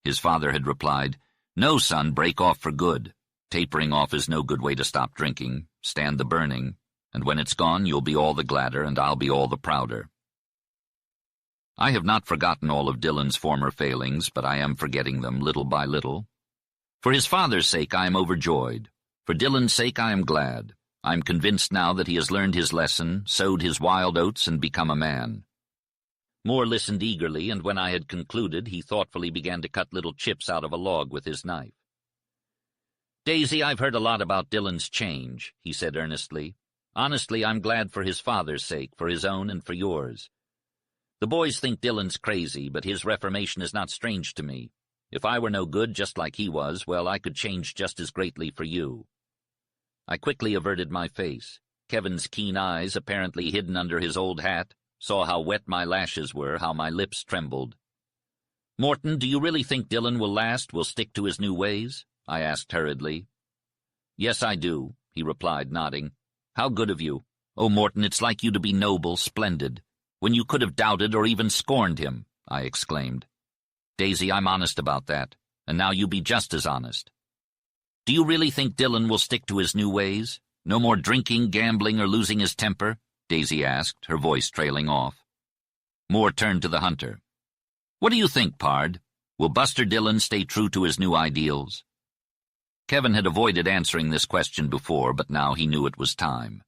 His father had replied, "No, son, break off for good. Tapering off is no good way to stop drinking. Stand the burning, and when it's gone you'll be all the gladder and I'll be all the prouder." I have not forgotten all of Dylan's former failings, but I am forgetting them little by little. For his father's sake I am overjoyed. For Dylan's sake I am glad. I am convinced now that he has learned his lesson, sowed his wild oats, and become a man. Moore listened eagerly, and when I had concluded, he thoughtfully began to cut little chips out of a log with his knife. "Daisy, I've heard a lot about Dylan's change," he said earnestly. "Honestly, I'm glad for his father's sake, for his own and for yours. The boys think Dylan's crazy, but his reformation is not strange to me. If I were no good just like he was, well, I could change just as greatly for you." I quickly averted my face. Kevin's keen eyes, apparently hidden under his old hat, saw how wet my lashes were, how my lips trembled. "Morton, do you really think Dylan will last, will stick to his new ways?" I asked hurriedly. "Yes, I do," he replied, nodding. "How good of you. Oh, Morton, it's like you to be noble, splendid. When you could have doubted or even scorned him," I exclaimed. "Daisy, I'm honest about that, and now you be just as honest. Do you really think Dylan will stick to his new ways? No more drinking, gambling, or losing his temper?" Daisy asked, her voice trailing off. Moore turned to the hunter. "What do you think, Pard? Will Buster Dylan stay true to his new ideals?" Kevin had avoided answering this question before, but now he knew it was time.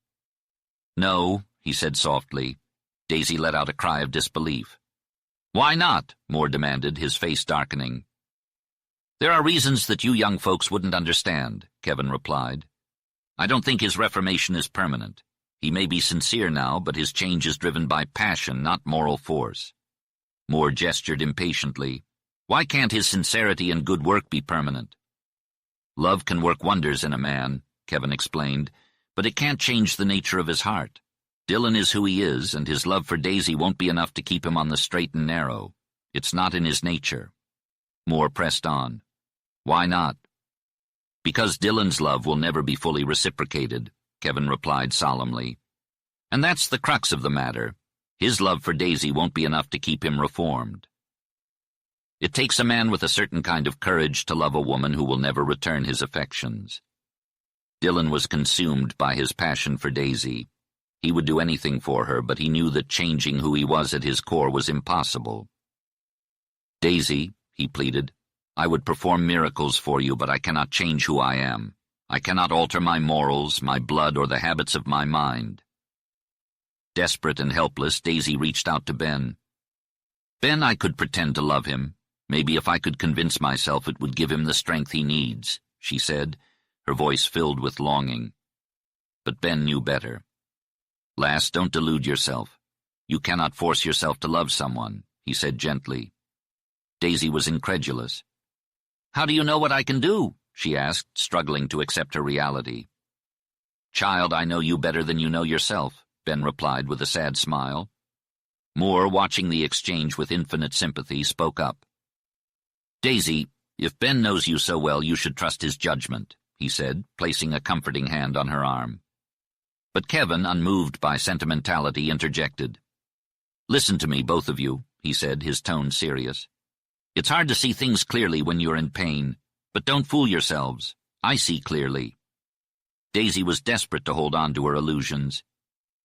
"No," he said softly. Daisy let out a cry of disbelief. "Why not?" Moore demanded, his face darkening. "There are reasons that you young folks wouldn't understand," Kevin replied. "I don't think his reformation is permanent. He may be sincere now, but his change is driven by passion, not moral force." Moore gestured impatiently. "Why can't his sincerity and good work be permanent?" Love can work wonders in a man, Kevin explained, but it can't change the nature of his heart. Dylan is who he is, and his love for Daisy won't be enough to keep him on the straight and narrow. It's not in his nature. Moore pressed on. Why not? Because Dylan's love will never be fully reciprocated, Kevin replied solemnly. And that's the crux of the matter. His love for Daisy won't be enough to keep him reformed. It takes a man with a certain kind of courage to love a woman who will never return his affections. Dylan was consumed by his passion for Daisy. He would do anything for her, but he knew that changing who he was at his core was impossible. Daisy, he pleaded, I would perform miracles for you, but I cannot change who I am. I cannot alter my morals, my blood, or the habits of my mind. Desperate and helpless, Daisy reached out to Ben. Ben, I could pretend to love him. Maybe if I could convince myself it would give him the strength he needs, she said, her voice filled with longing. But Ben knew better. Lass, don't delude yourself. You cannot force yourself to love someone, he said gently. Daisy was incredulous. How do you know what I can do? She asked, struggling to accept her reality. Child, I know you better than you know yourself, Ben replied with a sad smile. Moore, watching the exchange with infinite sympathy, spoke up. Daisy, if Ben knows you so well, you should trust his judgment, he said, placing a comforting hand on her arm. But Kevin, unmoved by sentimentality, interjected. Listen to me, both of you, he said, his tone serious. It's hard to see things clearly when you're in pain, but don't fool yourselves. I see clearly. Daisy was desperate to hold on to her illusions.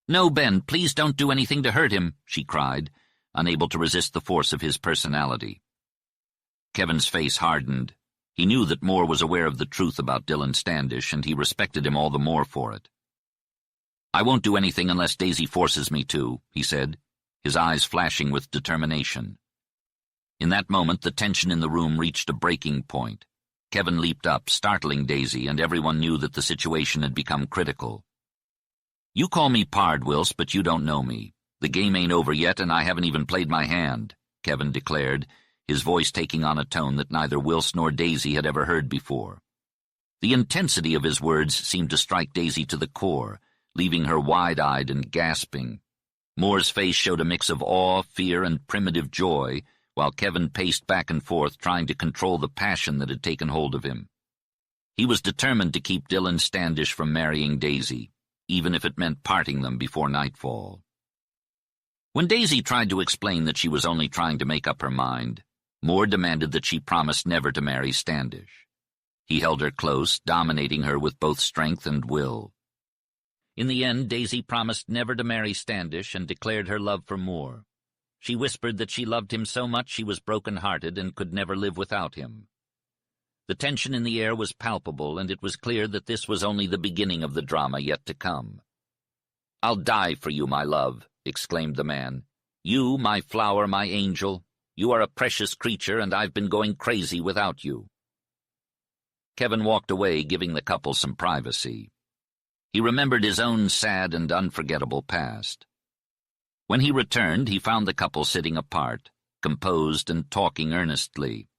No, Ben, please don't do anything to hurt him, she cried, unable to resist the force of his personality. Kevin's face hardened. He knew that Moore was aware of the truth about Dylan Standish, and he respected him all the more for it. I won't do anything unless Daisy forces me to, he said, his eyes flashing with determination. In that moment, the tension in the room reached a breaking point. Kevin leaped up, startling Daisy, and everyone knew that the situation had become critical. You call me Pard, Wills, but you don't know me. The game ain't over yet, and I haven't even played my hand, Kevin declared, his voice taking on a tone that neither Wills nor Daisy had ever heard before. The intensity of his words seemed to strike Daisy to the core, leaving her wide-eyed and gasping. Moore's face showed a mix of awe, fear, and primitive joy, while Kevin paced back and forth trying to control the passion that had taken hold of him. He was determined to keep Dylan Standish from marrying Daisy, even if it meant parting them before nightfall. When Daisy tried to explain that she was only trying to make up her mind, Moore demanded that she promise never to marry Standish. He held her close, dominating her with both strength and will. In the end, Daisy promised never to marry Standish and declared her love for Moore. She whispered that she loved him so much she was broken-hearted and could never live without him. The tension in the air was palpable, and it was clear that this was only the beginning of the drama yet to come. "I'll die for you, my love," exclaimed the man. "You, my flower, my angel. You are a precious creature, and I've been going crazy without you." Kevin walked away, giving the couple some privacy. He remembered his own sad and unforgettable past. When he returned, he found the couple sitting apart, composed and talking earnestly.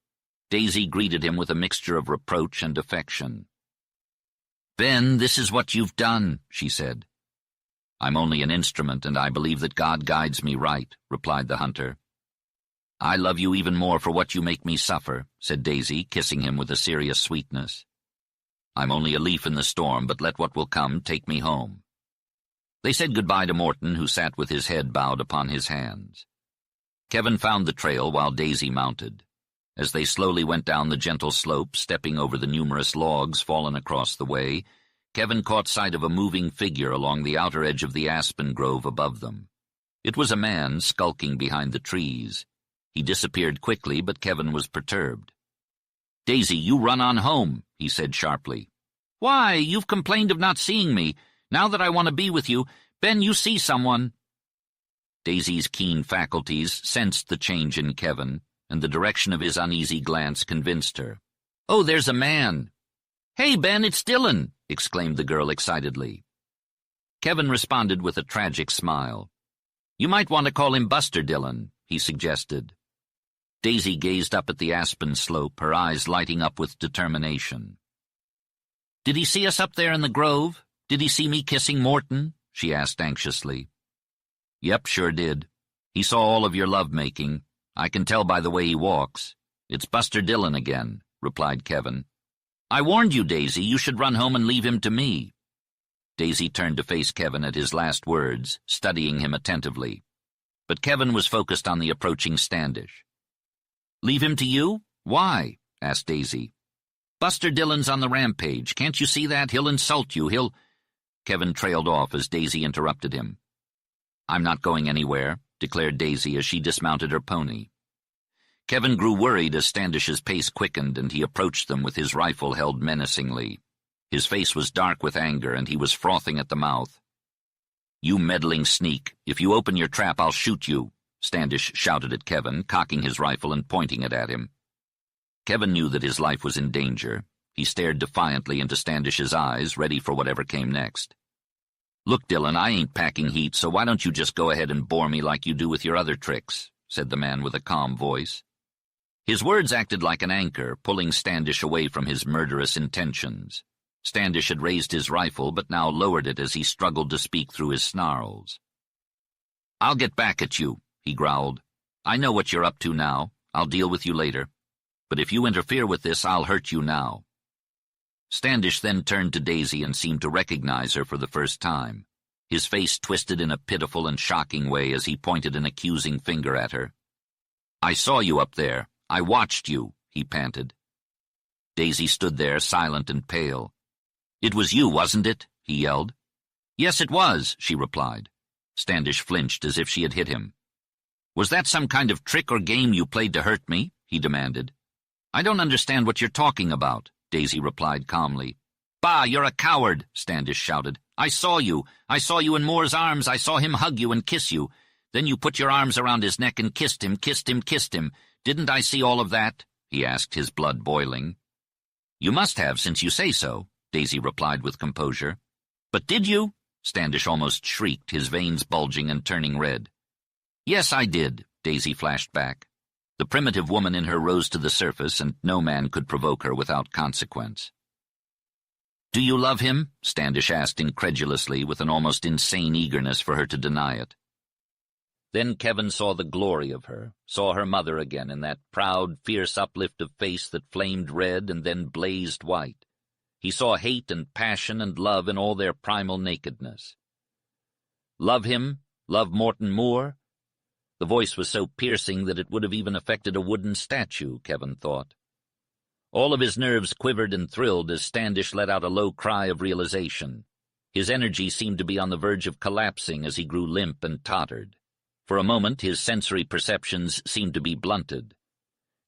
Daisy greeted him with a mixture of reproach and affection. "Ben, this is what you've done," she said. "I'm only an instrument, and I believe that God guides me right," replied the hunter. "I love you even more for what you make me suffer," said Daisy, kissing him with a serious sweetness. "I'm only a leaf in the storm, but let what will come take me home." They said goodbye to Morton, who sat with his head bowed upon his hands. Kevin found the trail while Daisy mounted. As they slowly went down the gentle slope, stepping over the numerous logs fallen across the way, Kevin caught sight of a moving figure along the outer edge of the aspen grove above them. It was a man skulking behind the trees. He disappeared quickly, but Kevin was perturbed. "Daisy, you run on home," he said sharply. "Why, you've complained of not seeing me. Now that I want to be with you, Ben, you see someone." Daisy's keen faculties sensed the change in Kevin, and the direction of his uneasy glance convinced her. "Oh, there's a man." "Hey, Ben, it's Dylan," exclaimed the girl excitedly. Kevin responded with a tragic smile. "You might want to call him Buster Dylan," he suggested. Daisy gazed up at the aspen slope, her eyes lighting up with determination. "Did he see us up there in the grove? Did he see me kissing Morton?" she asked anxiously. "Yep, sure did. He saw all of your love-making. I can tell by the way he walks. It's Buster Dillon again," replied Kevin. "I warned you, Daisy. You should run home and leave him to me." Daisy turned to face Kevin at his last words, studying him attentively. But Kevin was focused on the approaching Standish. "Leave him to you? Why?" asked Daisy. "Buster Dillon's on the rampage. Can't you see that? He'll insult you. He'll—" Kevin trailed off as Daisy interrupted him. "I'm not going anywhere," declared Daisy as she dismounted her pony. Kevin grew worried as Standish's pace quickened and he approached them with his rifle held menacingly. His face was dark with anger and he was frothing at the mouth. "You meddling sneak! If you open your trap, I'll shoot you," Standish shouted at Kevin, cocking his rifle and pointing it at him. Kevin knew that his life was in danger. He stared defiantly into Standish's eyes, ready for whatever came next. "Look, Dillon, I ain't packing heat, so why don't you just go ahead and bore me like you do with your other tricks," said the man with a calm voice. His words acted like an anchor, pulling Standish away from his murderous intentions. Standish had raised his rifle, but now lowered it as he struggled to speak through his snarls. "I'll get back at you," he growled. "I know what you're up to now. I'll deal with you later. But if you interfere with this, I'll hurt you now." Standish then turned to Daisy and seemed to recognize her for the first time. His face twisted in a pitiful and shocking way as he pointed an accusing finger at her. "I saw you up there. I watched you," he panted. Daisy stood there, silent and pale. "It was you, wasn't it?" he yelled. "Yes, it was," she replied. Standish flinched as if she had hit him. "Was that some kind of trick or game you played to hurt me?" he demanded. "I don't understand what you're talking about," Daisy replied calmly. "Bah, you're a coward," Standish shouted. "I saw you. I saw you in Moore's arms. I saw him hug you and kiss you. Then you put your arms around his neck and kissed him, kissed him, kissed him. Didn't I see all of that?" he asked, his blood boiling. "You must have, since you say so," Daisy replied with composure. "But did you?" Standish almost shrieked, his veins bulging and turning red. "Yes, I did," Daisy flashed back. The primitive woman in her rose to the surface, and no man could provoke her without consequence. "Do you love him?" Standish asked incredulously, with an almost insane eagerness for her to deny it. Then Kevin saw the glory of her, saw her mother again in that proud, fierce uplift of face that flamed red and then blazed white. He saw hate and passion and love in all their primal nakedness. Love him? Love Morton Moore? The voice was so piercing that it would have even affected a wooden statue, Kevin thought. All of his nerves quivered and thrilled as Standish let out a low cry of realization. His energy seemed to be on the verge of collapsing as he grew limp and tottered. For a moment, his sensory perceptions seemed to be blunted.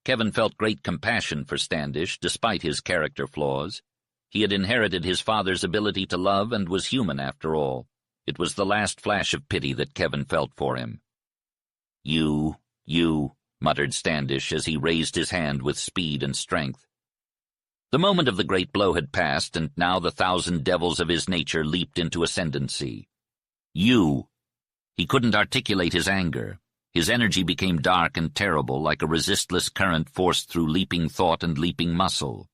Kevin felt great compassion for Standish, despite his character flaws. He had inherited his father's ability to love and was human after all. It was the last flash of pity that Kevin felt for him. You, muttered Standish as he raised his hand with speed and strength. The moment of the great blow had passed, and now the 1,000 devils of his nature leaped into ascendancy. You! He couldn't articulate his anger. His energy became dark and terrible, like a resistless current forced through leaping thought and leaping muscle.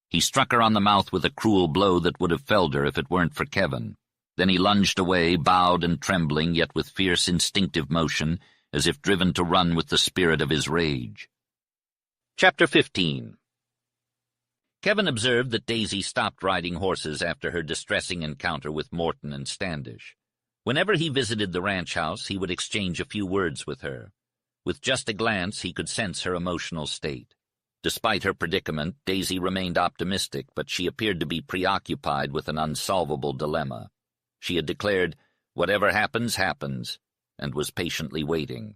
He struck her on the mouth with a cruel blow that would have felled her if it weren't for Kevin. Then he lunged away, bowed and trembling, yet with fierce instinctive motion, as if driven to run with the spirit of his rage. Chapter 15. Kevin observed that Daisy stopped riding horses after her distressing encounter with Morton and Standish. Whenever he visited the ranch house, he would exchange a few words with her. With just a glance, he could sense her emotional state. Despite her predicament, Daisy remained optimistic, but she appeared to be preoccupied with an unsolvable dilemma. She had declared, "Whatever happens, happens," and was patiently waiting.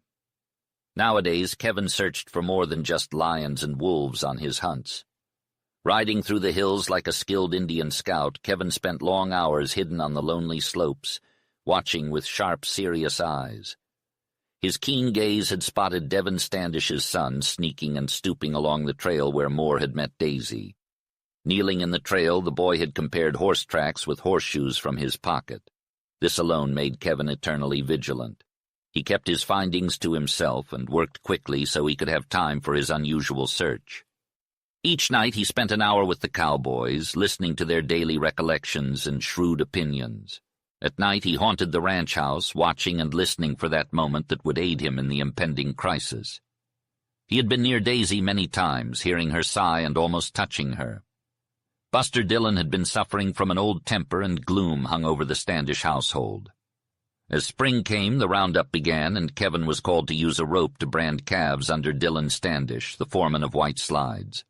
Nowadays, Kevin searched for more than just lions and wolves on his hunts. Riding through the hills like a skilled Indian scout, Kevin spent long hours hidden on the lonely slopes, watching with sharp, serious eyes. His keen gaze had spotted Devon Standish's son sneaking and stooping along the trail where Moore had met Daisy. Kneeling in the trail, the boy had compared horse tracks with horseshoes from his pocket. This alone made Kevin eternally vigilant. He kept his findings to himself and worked quickly so he could have time for his unusual search. Each night he spent an hour with the cowboys, listening to their daily recollections and shrewd opinions. At night he haunted the ranch house, watching and listening for that moment that would aid him in the impending crisis. He had been near Daisy many times, hearing her sigh and almost touching her. Buster Dillon had been suffering from an old temper, and gloom hung over the Standish household. As spring came, the roundup began, and Kevin was called to use a rope to brand calves under Dillon Standish, the foreman of White Slides.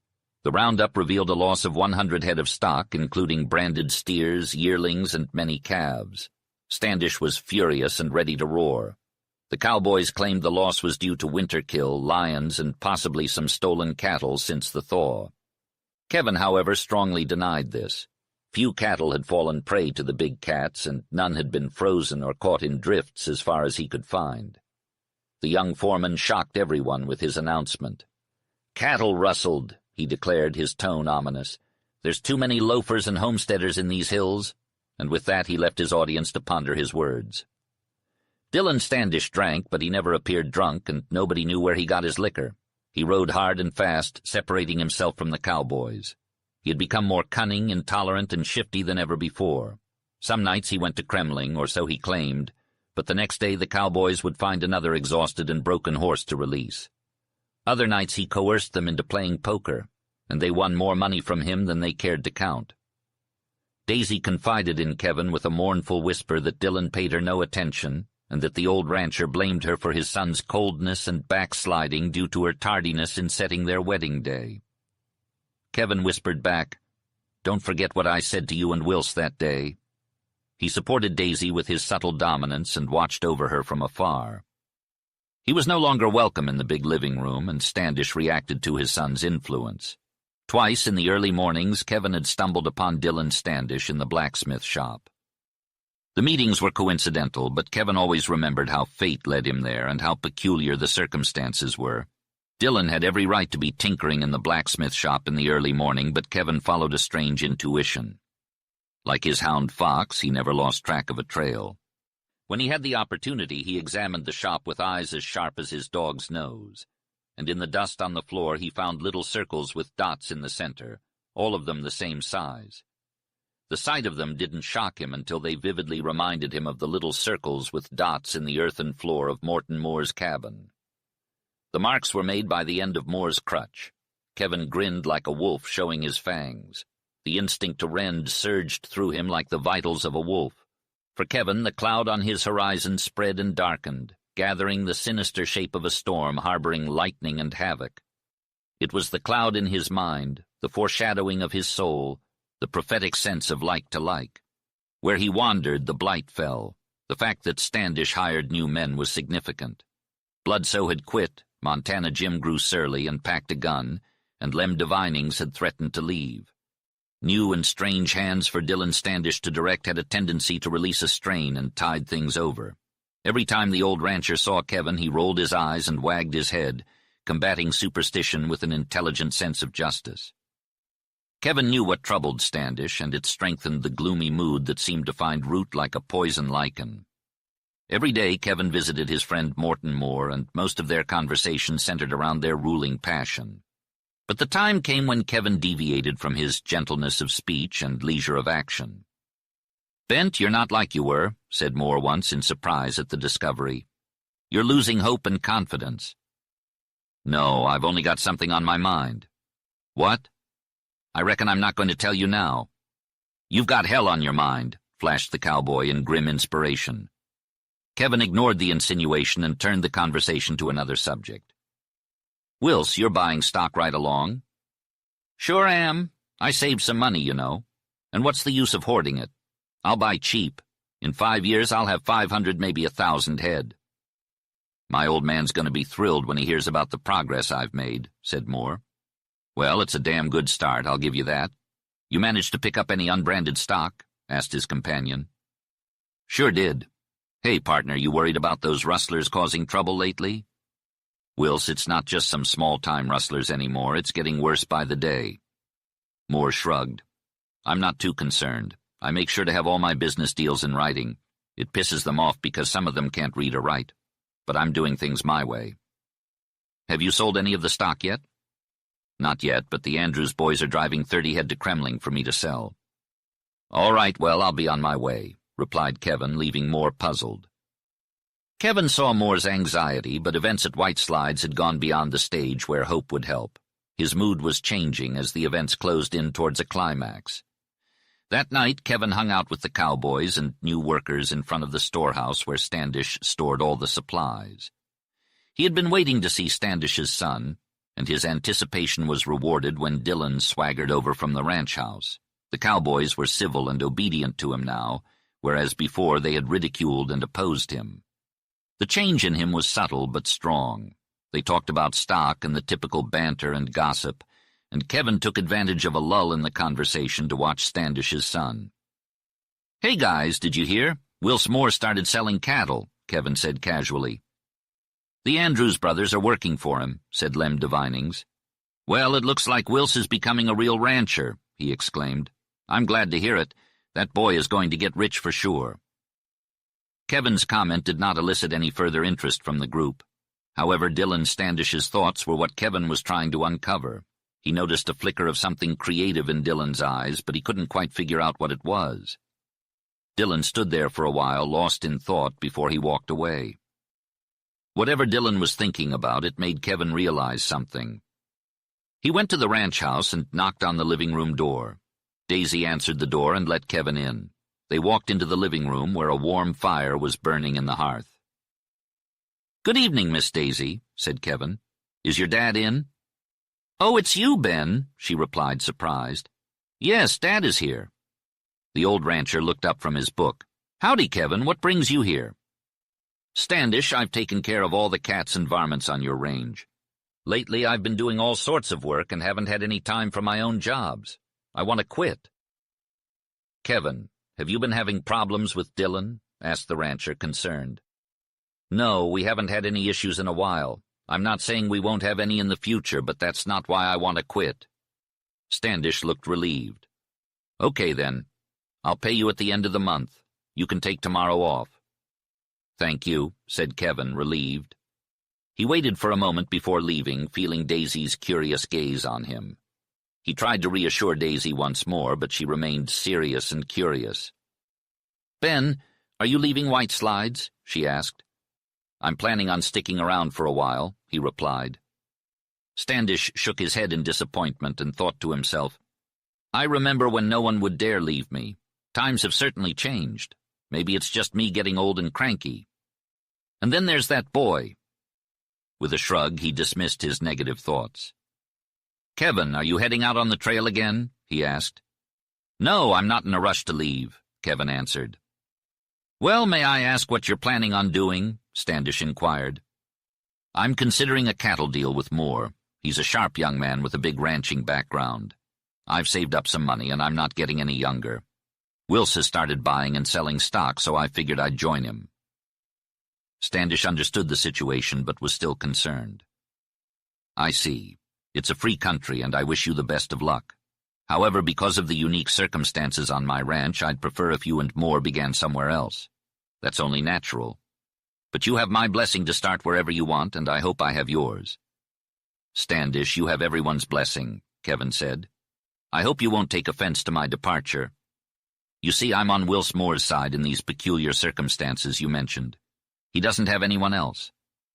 The roundup revealed a loss of 100 head of stock, including branded steers, yearlings, and many calves. Standish was furious and ready to roar. The cowboys claimed the loss was due to winter kill, lions, and possibly some stolen cattle since the thaw. Kevin, however, strongly denied this. Few cattle had fallen prey to the big cats, and none had been frozen or caught in drifts as far as he could find. The young foreman shocked everyone with his announcement. "Cattle rustled," he declared, his tone ominous. "There's too many loafers and homesteaders in these hills," and with that he left his audience to ponder his words. Dillon Standish drank, but he never appeared drunk, and nobody knew where he got his liquor. He rode hard and fast, separating himself from the cowboys. He had become more cunning, intolerant, and shifty than ever before. Some nights he went to Kremling, or so he claimed, but the next day the cowboys would find another exhausted and broken horse to release. Other nights he coerced them into playing poker, and they won more money from him than they cared to count. Daisy confided in Kevin with a mournful whisper that Dillon paid her no attention, and that the old rancher blamed her for his son's coldness and backsliding due to her tardiness in setting their wedding day. Kevin whispered back, "Don't forget what I said to you and Wills that day." He supported Daisy with his subtle dominance and watched over her from afar. He was no longer welcome in the big living room, and Standish reacted to his son's influence. Twice in the early mornings Kevin had stumbled upon Dillon Standish in the blacksmith shop. The meetings were coincidental, but Kevin always remembered how fate led him there and how peculiar the circumstances were. Dillon had every right to be tinkering in the blacksmith shop in the early morning, but Kevin followed a strange intuition. Like his hound Fox, he never lost track of a trail. When he had the opportunity, he examined the shop with eyes as sharp as his dog's nose, and in the dust on the floor he found little circles with dots in the center, all of them the same size. The sight of them didn't shock him until they vividly reminded him of the little circles with dots in the earthen floor of Morton Moore's cabin. The marks were made by the end of Moore's crutch. Kevin grinned like a wolf, showing his fangs. The instinct to rend surged through him like the vitals of a wolf. For Kevin, the cloud on his horizon spread and darkened, gathering the sinister shape of a storm, harboring lightning and havoc. It was the cloud in his mind, the foreshadowing of his soul, the prophetic sense of like to like. Where he wandered, the blight fell. The fact that Standish hired new men was significant. Bludso had quit, Montana Jim grew surly and packed a gun, and Lem Devinings had threatened to leave. New and strange hands for Dillon Standish to direct had a tendency to release a strain and tide things over. Every time the old rancher saw Kevin, he rolled his eyes and wagged his head, combating superstition with an intelligent sense of justice. Kevin knew what troubled Standish, and it strengthened the gloomy mood that seemed to find root like a poison lichen. Every day Kevin visited his friend Morton Moore, and most of their conversation centered around their ruling passion. But the time came when Kevin deviated from his gentleness of speech and leisure of action. "Bent, you're not like you were," said Moore once in surprise at the discovery. "You're losing hope and confidence." "No, I've only got something on my mind." "What?" "I reckon I'm not going to tell you now." "You've got hell on your mind," flashed the cowboy in grim inspiration. Kevin ignored the insinuation and turned the conversation to another subject. "Wills, you're buying stock right along." "Sure am. I saved some money, you know. And what's the use of hoarding it? I'll buy cheap. In 5 years I'll have 500, maybe 1,000 head." "My old man's going to be thrilled when he hears about the progress I've made," said Moore. "Well, it's a damn good start, I'll give you that. You managed to pick up any unbranded stock?" asked his companion. "Sure did. Hey, partner, you worried about those rustlers causing trouble lately?" "Wills, it's not just some small-time rustlers anymore. It's getting worse by the day." Moore shrugged. "I'm not too concerned. I make sure to have all my business deals in writing. It pisses them off because some of them can't read or write. But I'm doing things my way." "Have you sold any of the stock yet?" Not yet, but the Andrews boys are driving 30 head to Kremling for me to sell. All right, well, I'll be on my way, replied Kevin, leaving Moore puzzled. Kevin saw Moore's anxiety, but events at White Slides had gone beyond the stage where hope would help. His mood was changing as the events closed in towards a climax. That night, Kevin hung out with the cowboys and new workers in front of the storehouse where Standish stored all the supplies. He had been waiting to see Standish's son, and his anticipation was rewarded when Dillon swaggered over from the ranch house. The cowboys were civil and obedient to him now, whereas before they had ridiculed and opposed him. The change in him was subtle but strong. They talked about stock and the typical banter and gossip, and Kevin took advantage of a lull in the conversation to watch Standish's son. "Hey guys, did you hear? Wills Moore started selling cattle," Kevin said casually. "The Andrews brothers are working for him," said Lem Divinings. "Well, it looks like Wills is becoming a real rancher," he exclaimed. "I'm glad to hear it. That boy is going to get rich for sure." Kevin's comment did not elicit any further interest from the group. However, Dillon Standish's thoughts were what Kevin was trying to uncover. He noticed a flicker of something creative in Dillon's eyes, but he couldn't quite figure out what it was. Dillon stood there for a while, lost in thought, before he walked away. Whatever Dillon was thinking about, it made Kevin realize something. He went to the ranch house and knocked on the living room door. Daisy answered the door and let Kevin in. They walked into the living room where a warm fire was burning in the hearth. "Good evening, Miss Daisy," said Kevin. "Is your dad in?" "Oh, it's you, Ben," she replied, surprised. "Yes, Dad is here." The old rancher looked up from his book. "Howdy, Kevin, what brings you here?" "Standish, I've taken care of all the cats and varmints on your range. Lately I've been doing all sorts of work and haven't had any time for my own jobs. I want to quit." "Kevin, have you been having problems with Dillon?" asked the rancher, concerned. "No, we haven't had any issues in a while. I'm not saying we won't have any in the future, but that's not why I want to quit." Standish looked relieved. "Okay, then. I'll pay you at the end of the month. You can take tomorrow off." "Thank you," said Kevin, relieved. He waited for a moment before leaving, feeling Daisy's curious gaze on him. He tried to reassure Daisy once more, but she remained serious and curious. "Ben, are you leaving White Slides?" she asked. "I'm planning on sticking around for a while," he replied. Standish shook his head in disappointment and thought to himself, "I remember when no one would dare leave me. Times have certainly changed. Maybe it's just me getting old and cranky. And then there's that boy." With a shrug, he dismissed his negative thoughts. "Kevin, are you heading out on the trail again?" he asked. "No, I'm not in a rush to leave," Kevin answered. "Well, may I ask what you're planning on doing?" Standish inquired. "I'm considering a cattle deal with Moore. He's a sharp young man with a big ranching background. I've saved up some money, and I'm not getting any younger. Wills has started buying and selling stock, so I figured I'd join him." Standish understood the situation, but was still concerned. "I see. It's a free country, and I wish you the best of luck. However, because of the unique circumstances on my ranch, I'd prefer if you and Moore began somewhere else. That's only natural. But you have my blessing to start wherever you want, and I hope I have yours." "Standish, you have everyone's blessing," Kevin said. "I hope you won't take offense to my departure. You see, I'm on Wills Moore's side in these peculiar circumstances you mentioned. He doesn't have anyone else.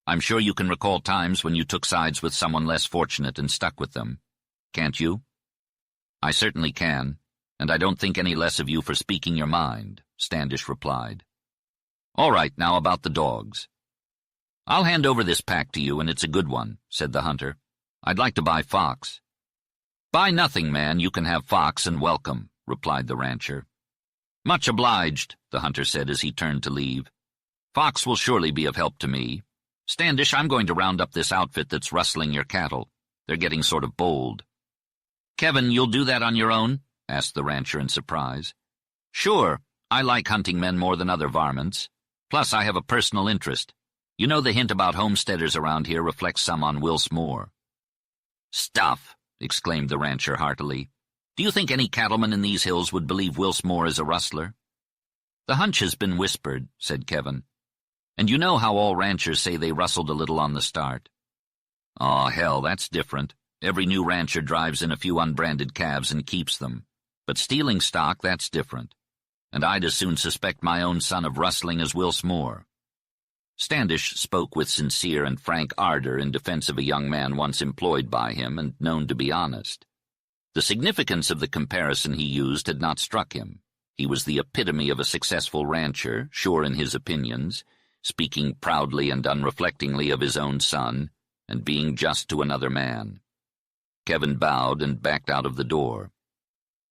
I'm sure you can recall times when you took sides with someone less fortunate and stuck with them. Can't you?" "I certainly can, and I don't think any less of you for speaking your mind," Standish replied. "All right, now about the dogs." "I'll hand over this pack to you, and it's a good one," said the hunter. "I'd like to buy Fox." "Buy nothing, man. You can have Fox and welcome," replied the rancher. "Much obliged," the hunter said as he turned to leave. "Fox will surely be of help to me. Standish, I'm going to round up this outfit that's rustling your cattle. They're getting sort of bold." "Kevin, you'll do that on your own?" asked the rancher in surprise. "Sure. I like hunting men more than other varmints. Plus, I have a personal interest. You know the hint about homesteaders around here reflects some on Wills Moore." "Stuff!" exclaimed the rancher heartily. "Do you think any cattleman in these hills would believe Wills Moore is a rustler?" "The hunch has been whispered," said Kevin. "And you know how all ranchers say they rustled a little on the start." "Aw, hell, that's different. Every new rancher drives in a few unbranded calves and keeps them. But stealing stock, that's different. And I'd as soon suspect my own son of rustling as Wills Moore." Standish spoke with sincere and frank ardor in defense of a young man once employed by him and known to be honest. The significance of the comparison he used had not struck him. He was the epitome of a successful rancher, sure in his opinions, speaking proudly and unreflectingly of his own son, and being just to another man. Kevin bowed and backed out of the door.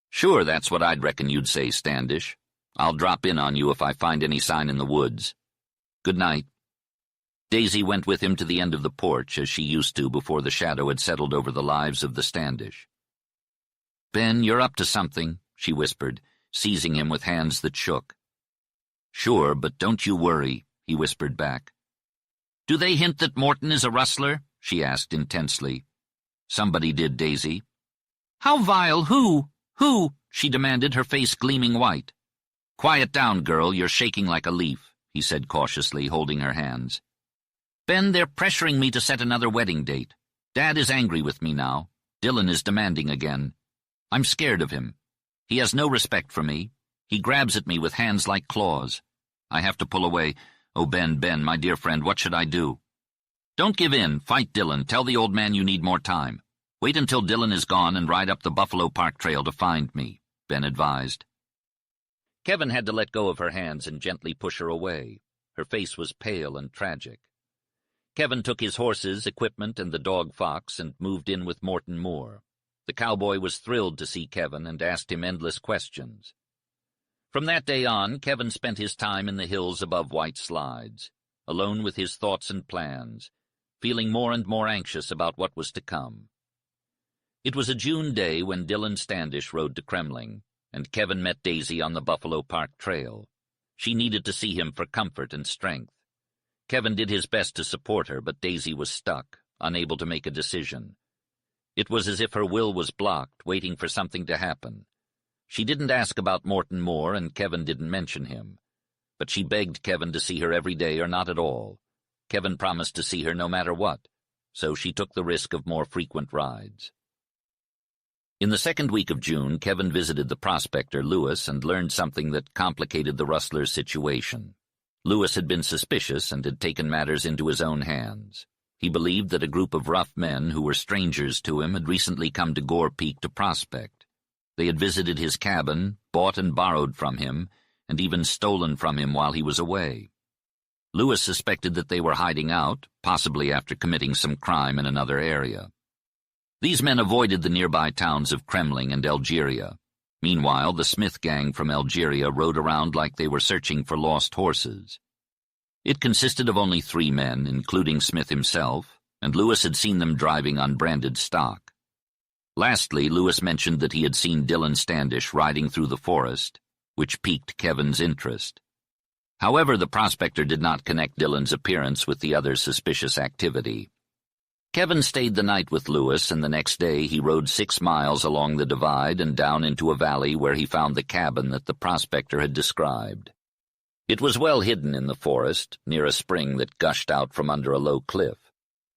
"Sure, that's what I'd reckon you'd say, Standish. I'll drop in on you if I find any sign in the woods. Good night." Daisy went with him to the end of the porch, as she used to before the shadow had settled over the lives of the Standish. "Ben, you're up to something," she whispered, seizing him with hands that shook. "Sure, but don't you worry," he whispered back. "Do they hint that Morton is a rustler?" she asked intensely. "Somebody did, Daisy." "How vile? Who? Who?" she demanded, her face gleaming white. "Quiet down, girl, you're shaking like a leaf," he said cautiously, holding her hands. "Ben, they're pressuring me to set another wedding date. Dad is angry with me now. Dylan is demanding again. I'm scared of him. He has no respect for me. He grabs at me with hands like claws. I have to pull away. Oh, Ben, my dear friend, what should I do?" "Don't give in. Fight Dylan. Tell the old man you need more time. Wait until Dylan is gone and ride up the Buffalo Park Trail to find me," Ben advised. Kevin had to let go of her hands and gently push her away. Her face was pale and tragic. Kevin took his horses, equipment, and the dog Fox and moved in with Morton Moore. The cowboy was thrilled to see Kevin and asked him endless questions. From that day on, Kevin spent his time in the hills above White Slides, alone with his thoughts and plans, feeling more and more anxious about what was to come. It was a June day when Dylan Standish rode to Kremling, and Kevin met Daisy on the Buffalo Park Trail. She needed to see him for comfort and strength. Kevin did his best to support her, but Daisy was stuck, unable to make a decision. It was as if her will was blocked, waiting for something to happen. She didn't ask about Morton Moore, and Kevin didn't mention him. But she begged Kevin to see her every day or not at all. Kevin promised to see her no matter what, so she took the risk of more frequent rides. In the second week of June, Kevin visited the prospector, Lewis, and learned something that complicated the rustler's situation. Lewis had been suspicious and had taken matters into his own hands. He believed that a group of rough men who were strangers to him had recently come to Gore Peak to prospect. They had visited his cabin, bought and borrowed from him, and even stolen from him while he was away. Lewis suspected that they were hiding out, possibly after committing some crime in another area. These men avoided the nearby towns of Kremling and Algeria. Meanwhile, the Smith gang from Algeria rode around like they were searching for lost horses. It consisted of only 3 men, including Smith himself, and Lewis had seen them driving unbranded stock. Lastly, Lewis mentioned that he had seen Dylan Standish riding through the forest, which piqued Kevin's interest. However, the prospector did not connect Dylan's appearance with the other suspicious activity. Kevin stayed the night with Lewis, and the next day he rode 6 miles along the divide and down into a valley where he found the cabin that the prospector had described. It was well hidden in the forest, near a spring that gushed out from under a low cliff.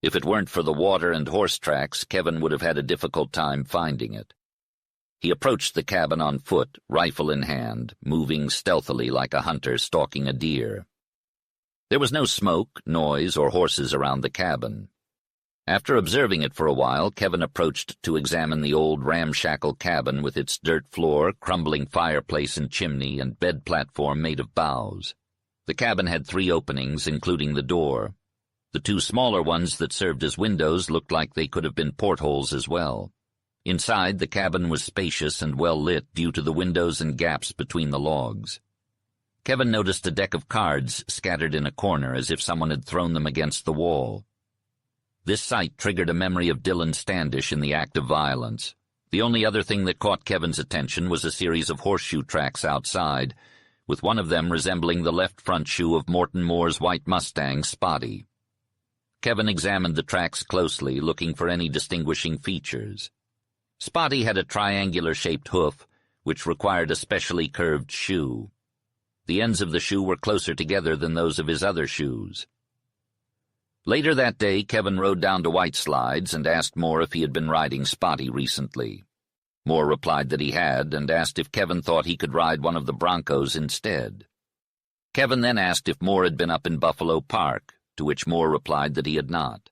If it weren't for the water and horse tracks, Kevin would have had a difficult time finding it. He approached the cabin on foot, rifle in hand, moving stealthily like a hunter stalking a deer. There was no smoke, noise, or horses around the cabin. After observing it for a while, Kevin approached to examine the old ramshackle cabin with its dirt floor, crumbling fireplace and chimney, and bed platform made of boughs. The cabin had 3 openings, including the door. The 2 smaller ones that served as windows looked like they could have been portholes as well. Inside, the cabin was spacious and well lit due to the windows and gaps between the logs. Kevin noticed a deck of cards scattered in a corner as if someone had thrown them against the wall. This sight triggered a memory of Dylan Standish in the act of violence. The only other thing that caught Kevin's attention was a series of horseshoe tracks outside, with one of them resembling the left front shoe of Morton Moore's white Mustang, Spotty. Kevin examined the tracks closely, looking for any distinguishing features. Spotty had a triangular-shaped hoof, which required a specially curved shoe. The ends of the shoe were closer together than those of his other shoes. Later that day, Kevin rode down to White Slides and asked Moore if he had been riding Spotty recently. Moore replied that he had, and asked if Kevin thought he could ride one of the Broncos instead. Kevin then asked if Moore had been up in Buffalo Park, to which Moore replied that he had not.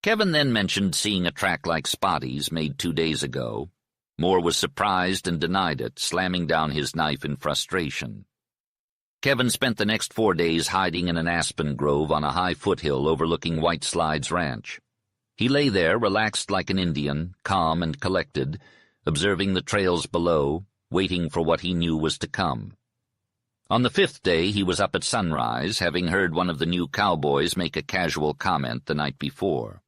Kevin then mentioned seeing a track like Spotty's made 2 days ago. Moore was surprised and denied it, slamming down his knife in frustration. Kevin spent the next 4 days hiding in an aspen grove on a high foothill overlooking White Slides Ranch. He lay there, relaxed like an Indian, calm and collected, observing the trails below, waiting for what he knew was to come. On the 5th day, he was up at sunrise, having heard one of the new cowboys make a casual comment the night before.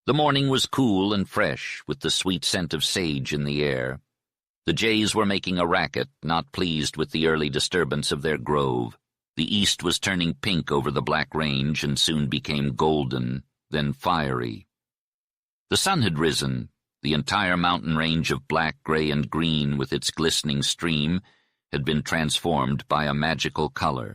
The morning was cool and fresh, with the sweet scent of sage in the air. The jays were making a racket, not pleased with the early disturbance of their grove. The east was turning pink over the Black Range and soon became golden, then fiery. The sun had risen. The entire mountain range of black, gray, and green with its glistening stream had been transformed by a magical color.